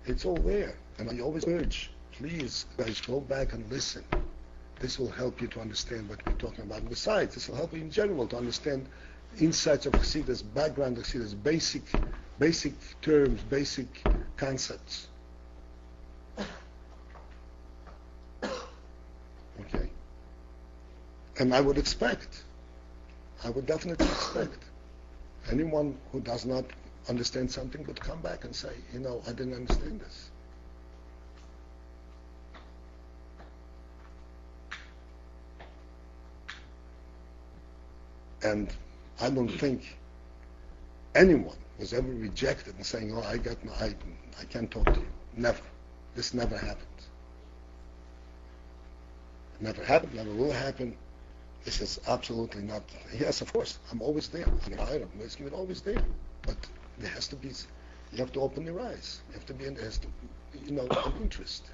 It's all there. And I always urge, please, guys, go back and listen. This will help you to understand what we're talking about. And besides, this will help you in general to understand insights of Chassidus, background of Chassidus, basic terms, basic concepts. Okay. And I would definitely expect anyone who does not understand something would come back and say, I didn't understand this. And I don't think anyone was ever rejected and saying, I can't talk to you. Never. This never happened. It never happened, never will happen. This is absolutely not. Yes, of course, I'm always there. I'm always there. But there has to be, you have to open your eyes. You have to be, there has to be, an interest.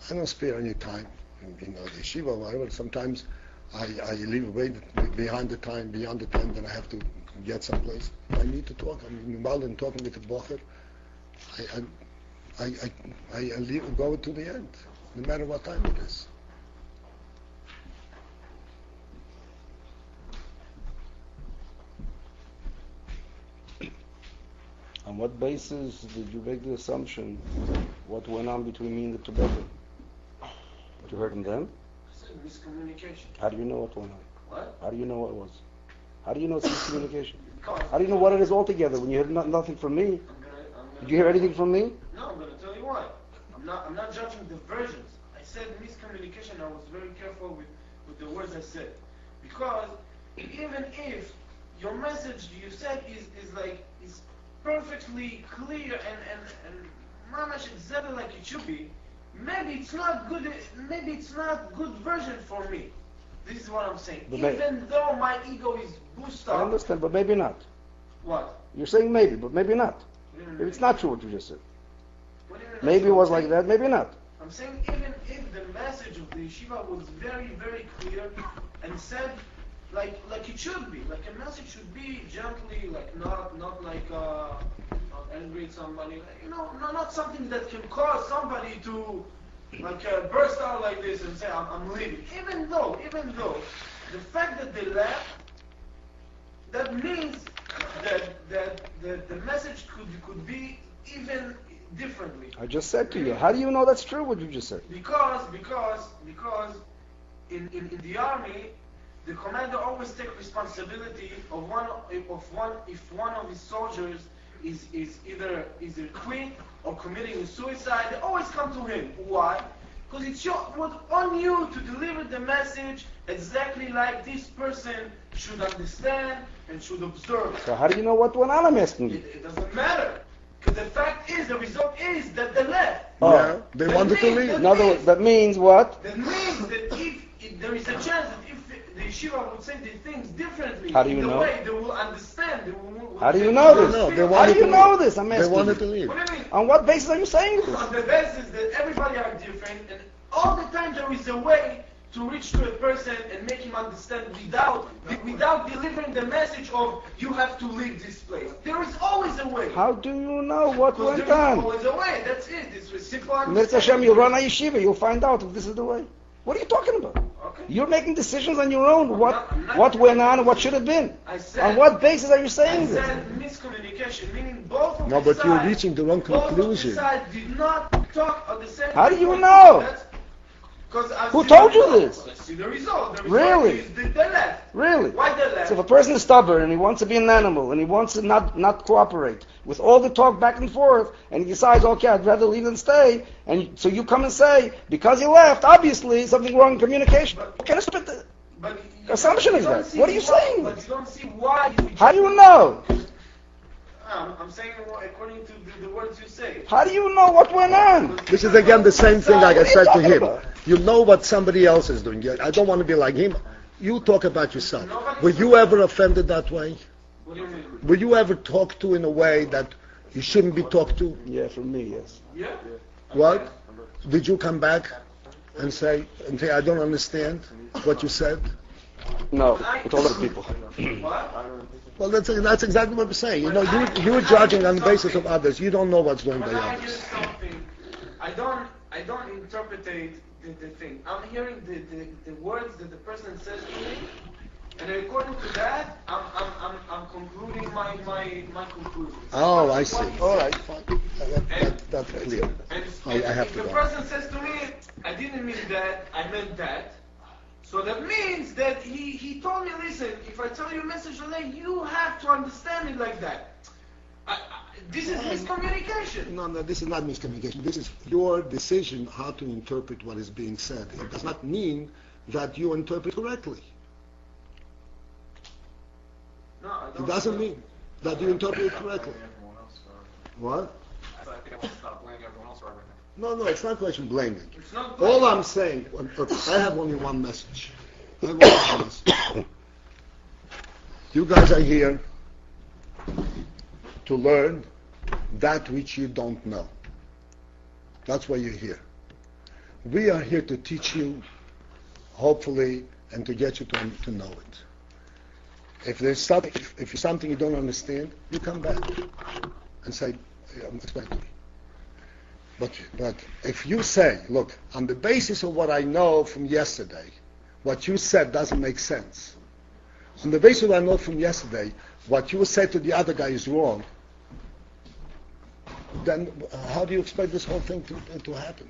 I don't spare any time. The yeshiva or whatever. Sometimes I leave away beyond the time, then I have to get someplace. I need to talk. I'm involved in talking with the bocher. I go to the end, no matter what time it is. On what basis did you make the assumption what went on between me and the two brothers? What you heard from them? I said miscommunication. How do you know what went on? What? How do you know what it was? How do you know it's miscommunication? Because How do you know what it is altogether when you heard nothing from me? I'm gonna Did you hear anything from me? No, I'm going to tell you why. I'm not judging the versions. I said miscommunication. I was very careful with the words I said. Because even if your message you said is perfectly clear and mamash exactly like it should be, maybe it's not good version for me. This is what I'm saying. But even though my ego is boosted I up. understand, but maybe not. What? You're saying maybe, but maybe not. Maybe it's not true what you just said. What do you mean? Maybe it was like that, maybe not. I'm saying even if the message of the yeshiva was very, very clear and said like it should be, like a message should be gently, like not like not angry at somebody, not something that can cause somebody to burst out like this and say I'm leaving. Even though the fact that they left, that means that the message could be even differently. I just said to you, how do you know that's true what you just said? Because in the army, the commander always takes responsibility of if one of his soldiers is either quit or committing suicide. They always come to him. Why? Because it's on you to deliver the message exactly like this person should understand and should observe. So how do you know what went on, I'm asking you? It doesn't matter. Because the fact is, the result is that they left. Yeah, they wanted to leave. In other words, that means what? That means that if there is a chance that if the yeshiva would say the things differently, How do you in the know? way they will understand. How do you know this? How do you know this? I'm They asking wanted you. to leave. What do you mean? On what basis are you saying this? On the basis that everybody are different, and all the time there is a way to reach to a person and make him understand without delivering the message of you have to leave this place. There is always a way. How do you know what Because went there is on? always a way. That's it. It's a simple Mitzvah Hashem, understanding. you'll run a yeshiva, you'll find out if this is the way. What are you talking about? Okay. You're making decisions on your own. I'm not- What went on and what should have been. I said, On what basis are you I saying this? said miscommunication, meaning both of No, the but you're sides, reaching the wrong both conclusion. of the sides did not talk on the same. How do you know? Who told you this? I see the result. The result Really? is they left. Really? Why they left? So if a person is stubborn and he wants to be an animal and he wants to not cooperate with all the talk back and forth and he decides, okay, I'd rather leave than stay, and so you come and say, because he left, obviously something wrong in communication. What kind of stupid But assumption is you don't that? see What are you why- saying? But you don't see why. How do you know? I'm saying according to the words you say. How do you know what went on? This is again the same thing like I What are you said to talking him. about? You know what somebody else is doing. I don't want to be like him. You talk about yourself. Were you ever offended that way? What do you mean? Were you ever talked to in a way that you shouldn't be talked to? Yeah, for me, yes. Yeah. What? Did you come back and say, I don't understand what you said? No, with all other people. What? Well, that's exactly what I'm saying. You know, you're judging on the basis of others. You don't know what's going When by I hear others. something, I don't interpret the thing. I'm hearing the words that the person says to me, and according to that, I'm concluding my conclusion. Oh, I see. What he All said. right, fine. That's clear. And I have if to the go. person says to me, I didn't mean that, I meant that. So that means that he told me, listen, if I tell you a message today, you have to understand it like that. This is miscommunication. No, this is not miscommunication. This is your decision how to interpret what is being said. It does not mean that you interpret correctly. No, I don't. It doesn't mean that you interpret it correctly. What? I think I want to stop blaming everyone else for everything. No, it's not a question of blaming. It's not All I'm saying, I have only one message. I have only one message. You guys are here to learn that which you don't know. That's why you're here. We are here to teach you, hopefully, and to get you to know it. If there's something, if it's something you don't understand, you come back and say, explain to me. But if you say, look, on the basis of what I know from yesterday, what you said doesn't make sense. On the basis of what I know from yesterday, what you said to the other guy is wrong, then how do you expect this whole thing to happen?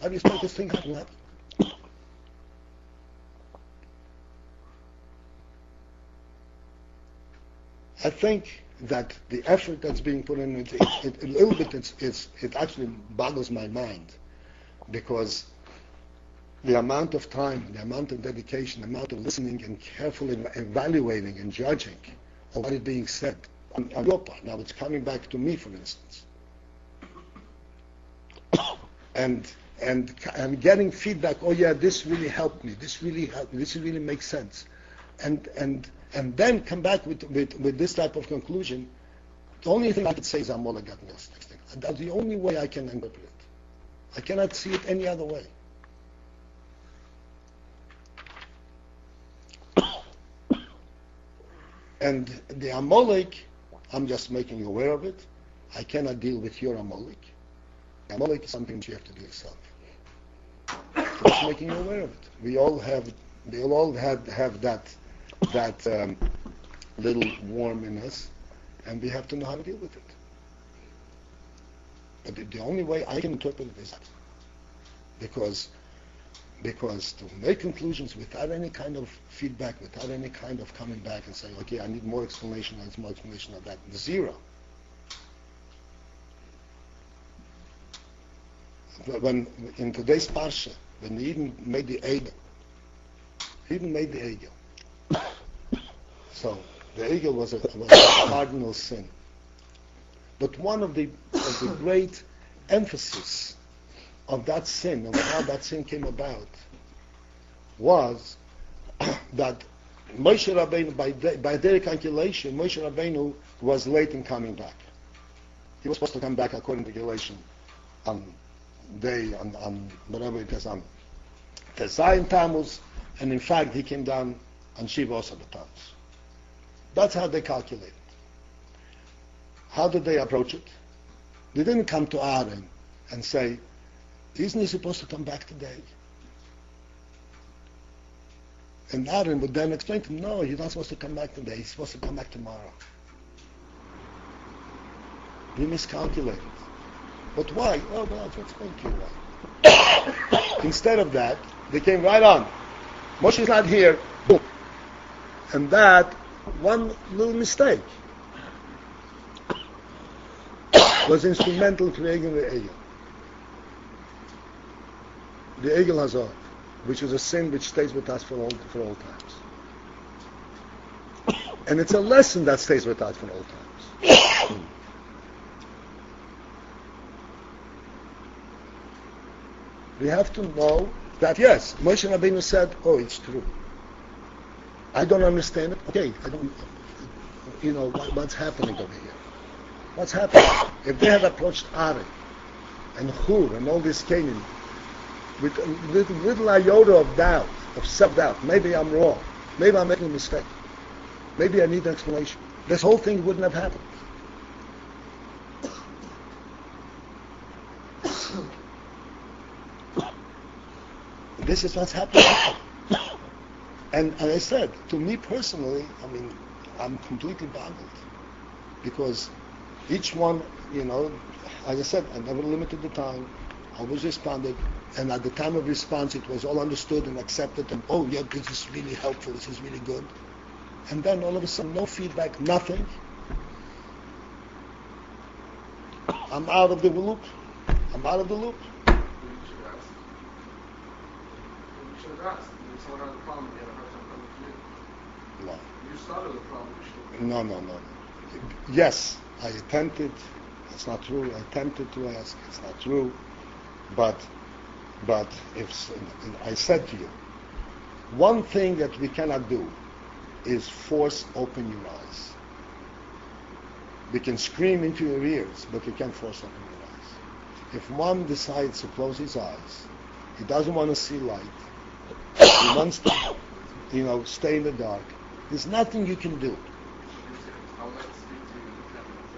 How do you expect this thing to happen? I think that the effort that's being put in, a little bit, it actually boggles my mind, because the amount of time, the amount of dedication, the amount of listening and carefully evaluating and judging of what is being said on your part. Now it's coming back to me, for instance, and getting feedback. Oh yeah, this really helped me. This really helped me. This really makes sense, and then come back with this type of conclusion. The only thing I could say is I'm all I got next thing. That's the only way I can interpret it. I cannot see it any other way. And the Amalek, I'm just making you aware of it. I cannot deal with your Amalek. Amalek is something that you have to do yourself. Just making you aware of it. We all have that little worm in us, and we have to know how to deal with it. But the only way I can interpret it is that. Because to make conclusions without any kind of feedback, without any kind of coming back and saying, okay, I need more explanation, I need more explanation of that, zero. When in today's parsha, when Eden made the egel, so the egel was a cardinal sin. But one of the great emphasis of that sin, of how that sin came about, was that Moshe Rabbeinu, by their calculation, Moshe Rabbeinu was late in coming back. He was supposed to come back according to regulation on whatever it is, on Tesayin Tammuz, and in fact he came down on Shiva Osar Tammuz. That's how they calculated. How did they approach it? They didn't come to Aaron and say, Isn't he supposed to come back today? And Aaron would then explain to him, no, he's not supposed to come back today. He's supposed to come back tomorrow. He miscalculated. But why? Oh, well, I'll explain to you why. Instead of that, they came right on. Moshe is not here. Boom. And that, one little mistake, was instrumental in creating the Egel. The Egel Hazor, which is a sin which stays with us for all times. And it's a lesson that stays with us for all times. We have to know that, yes, Moshe Rabbeinu said, oh, it's true. I don't understand it. Okay, I don't, what's happening over here? What's happening? If they had approached Aaron and Hur and all this Canaan with a little iota of doubt, of self-doubt, maybe I'm wrong, maybe I'm making a mistake, maybe I need an explanation, this whole thing wouldn't have happened. This is what's happening. And I said, to me personally, I'm completely boggled. Because each one, as I said, I never limited the time, always responded, and at the time of response it was all understood and accepted, and oh yeah, this is really helpful, this is really good. And then all of a sudden, no feedback, nothing. I'm out of the loop. Someone had a problem, you had a hard time coming to you. No. You started the problem. No. Yes, I attempted. It's not true. I attempted to ask. It's not true. But if I said to you, one thing that we cannot do is force open your eyes. We can scream into your ears, but we can't force open your eyes. If one decides to close his eyes, he doesn't want to see light. He wants to, stay in the dark. There's nothing you can do. I would like to speak to you in 10 minutes.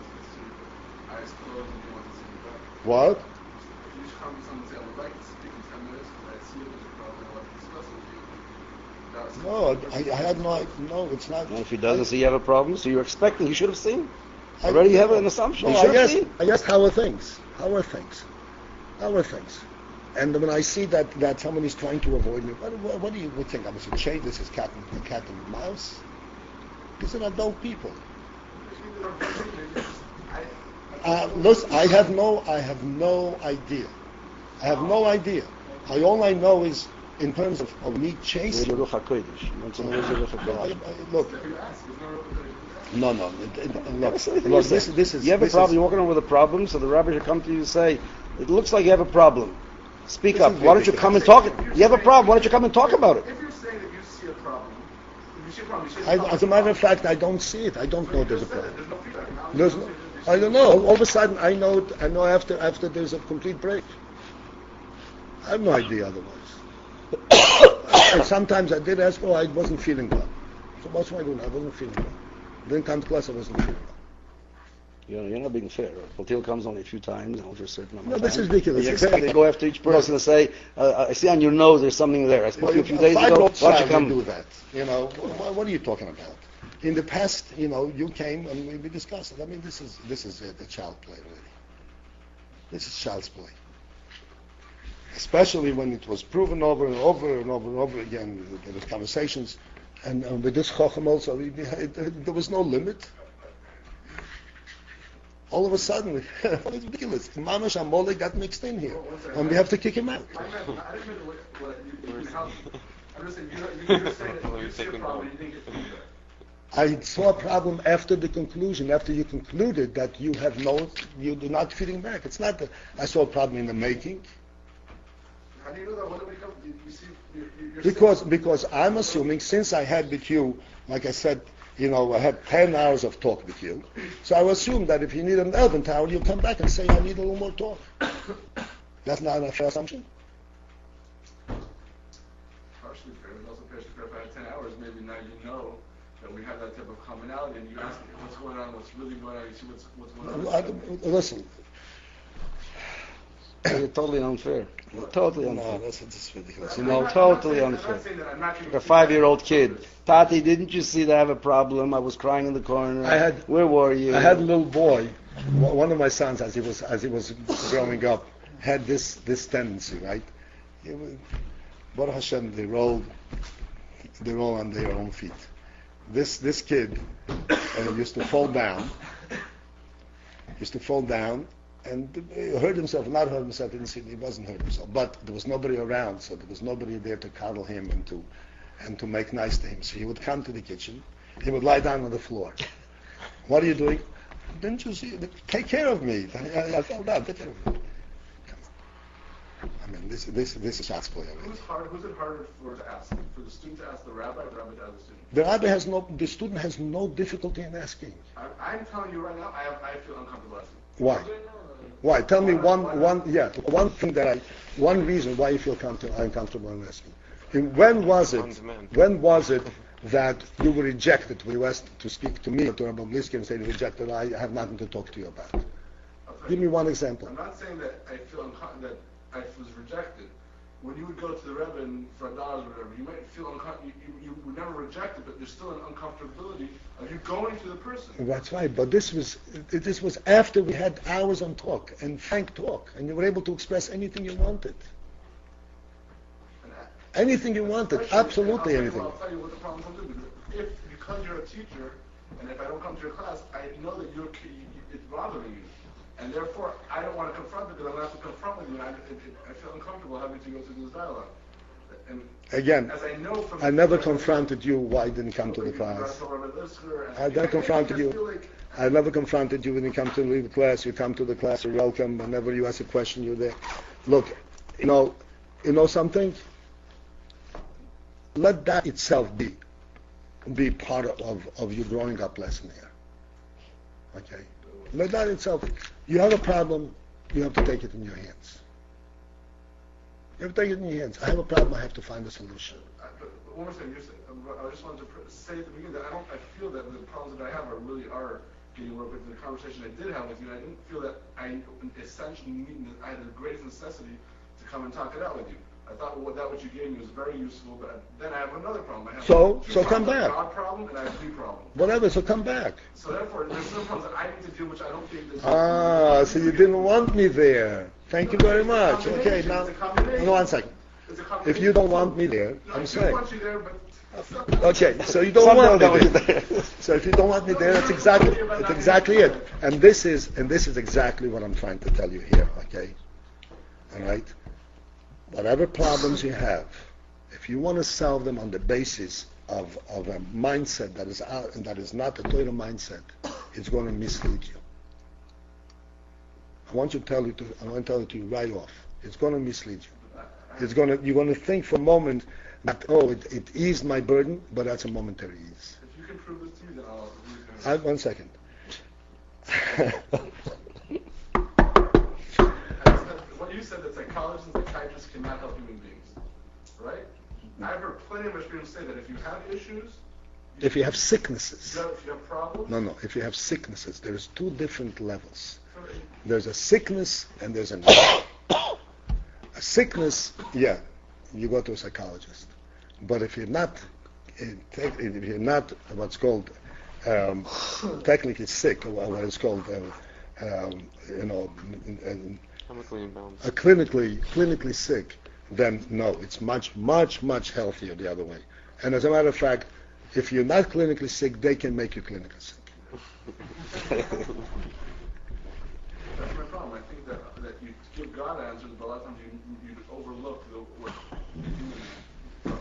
Eyes closed and you want to see the dark. What? If you should come to someone and say, I would like to speak in 10 minutes because I see there's a problem and I want to discuss it with you. No, I had no, it's not. And if he doesn't see you have a problem, so you're expecting, you should have seen. Already you have an assumption. No, You should have seen. I asked, how are things? And when I see that someone is trying to avoid me, what do you think? I should change this as cat and mouse? These are adult people. Listen, I have no idea. All I know is in terms of me chasing. Look. No. Look. This is. You have a problem. You're walking around with a problem, so the rabbi should come to you and say, "It looks like you have a problem. Speak up. Why don't you come and talk? You have a problem. Why don't you come and talk about it?" If you're saying that you see a problem, you see a problem. As a matter of fact, I don't see it. I don't know there's a problem. There's no feedback. There's no, I don't know. All of a sudden, I know after there's a complete break. I have no idea otherwise. And sometimes I did ask, I wasn't feeling well. So what's my doing? I wasn't feeling well. Didn't come to class, I wasn't feeling well. You're not being fair. Paltiel comes only a few times, over a certain amount of No, this time. is ridiculous. You expect to go after each person and say, I see on your nose there's something there. I spoke to you a few days ago. Why don't you come? Do that? What are you talking about? In the past, you came and we discussed it. This is a child play, really. This is child's play. Especially when it was proven over and over and over and over again. There was conversations, and with this chochem also, there was no limit. All of a sudden, it's ridiculous. Mamash Amole got mixed in here, and we have to kick him out. I didn't mean what you help. I'm just saying you're saying that you see a problem and you didn't get feedback. I saw a problem after the conclusion, after you concluded that you're not feeding back. It's not that I saw a problem in the making. How do you know that? When you see, you're Because I'm assuming, since I had with you, like I said, I had 10 hours of talk with you, so I assume that if you need an 11th hour, you'll come back and say, I need a little more talk. That's not a fair assumption? partially fair, but also partially fair. If I had 10 hours, maybe now you know that we have that type of commonality, and you ask me what's going on, what's really going on, you see what's going on. Listen, You're totally unfair. You're totally No, unfair. that's just ridiculous. You know, totally unfair. Like a 5-year-old kid. Tati, didn't you see that I have a problem? I was crying in the corner. Where were you? I had a little boy. One of my sons, as he was growing up, had this tendency, right? Baruch Hashem, they roll on their own feet. This kid used to fall down, and hurt himself. Not hurt himself. He wasn't hurt himself, but there was nobody around, so there was nobody there to cuddle him and to make nice to him. So he would come to the kitchen. He would lie down on the floor. What are you doing? Didn't you see? Take care of me. I fell down. Take care of me. I mean, this is shots play. Who's it harder to ask? For the student to ask the rabbi, or the rabbi to ask the student? The student has no difficulty in asking. I'm telling you right now, I feel uncomfortable asking. Why? Why? Tell me one reason why you feel uncomfortable in asking. When was it that you were rejected? When you asked to speak to me or to Abba Paltiel and say you rejected, I have nothing to talk to you about. Give me one example. I'm not saying that I feel that I was rejected. When you would go to the Rebbe for $1 or whatever, you might feel uncomfortable. You were never rejected, but there's still an uncomfortability of you going to the person. That's right. But this was after we had hours on talk and frank talk, and you were able to express anything you wanted. Anything you wanted, absolutely anything. I'll tell you what the problem comes in. Because you're a teacher, and if I don't come to your class, I know that it's bothering you. And therefore, I don't want to confront it because I'm going to have to confront with you, and I feel uncomfortable having to go through this dialogue. And again, as I know from I never confronted you why you didn't come to the class. I never confronted you. I never confronted you when you come to the class. You come to the class, you're welcome. Whenever you ask a question, you're there. Look, you know something? Let that itself be part of your growing up lesson here. Okay? Let that itself, you have a problem, you have to take it in your hands. You have to take it in your hands. I have a problem, I have to find a solution. One more thing, I just wanted to say at the beginning that I feel that the problems that I have are getting worked with. The conversation I did have with you, I didn't feel that I essentially I had the greatest necessity to come and talk it out with you. I thought what you gave me was very useful, but then I have another problem. I have so come back. I have a God problem and I have a problem. Whatever, so come back. So therefore, there's some problems that I need to deal with which I don't think there's... So you didn't want me there. Thank you very much. Okay, now, no, 1 second. If you don't want me there, I'm saying. I want you there, but... Okay, so you don't want me there. So if you don't want me there, that's exactly it. And this is exactly what I'm trying to tell you here, okay? All right? Whatever problems you have, if you want to solve them on the basis of a mindset that is out and that is not a Torah mindset, it's going to mislead you. I want to tell it to you right off. It's going to mislead you. You're going to think for a moment that it eased my burden, but that's a momentary ease. If you can prove this to me, then I'll agree. 1 second. What you said that psychologists and psychiatrists cannot help human beings, right? I've heard plenty of people say that if you have issues, if you have sicknesses, if you have problems, no, if you have sicknesses, there's 2 different levels. There's a sickness and there's an illness. A sickness, yeah, you go to a psychologist. But if you're not what's called technically sick, or what is called clinically sick, then no, it's much healthier the other way. And as a matter of fact, if you're not clinically sick, they can make you clinically sick. That's my problem. I think that you give God answers, but a lot of times you overlook what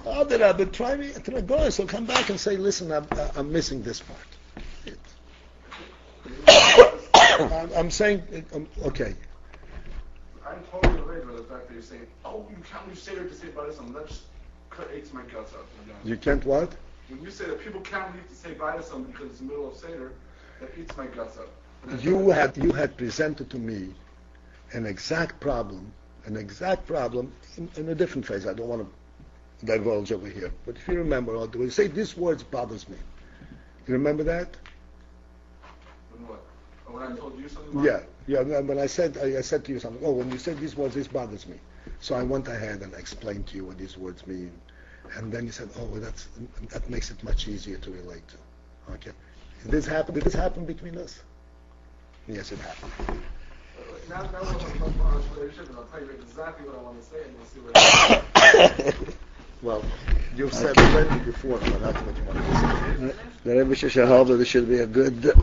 Oh, did I? But try me. Go. So come back and say, listen, I'm missing this part. I'm saying, okay. I'm totally enraged by the fact that you're saying, you can't leave Seder to say bye to someone. That just aches my guts out. You can't what? When you say that people can't leave to say bye to someone because it's the middle of Seder, that eats my guts out. You had presented to me an exact problem in a different phase. I don't want to divulge over here. But if you remember, when you say these words bothers me, you remember that? When what? Or when I told you something? Yeah. When I said to you something. Oh, when you said these words, this bothers me. So I went ahead and explained to you what these words mean, and then you said, "Oh, well, that makes it much easier to relate to." Okay. Did this happen between us? Yes, it happened. Now we're going to talk about our relationship, and I'll tell you exactly what I want to say, and you'll see what Well, you've said plenty before, but that's what you want to say. The Rebbe should help that there should be a good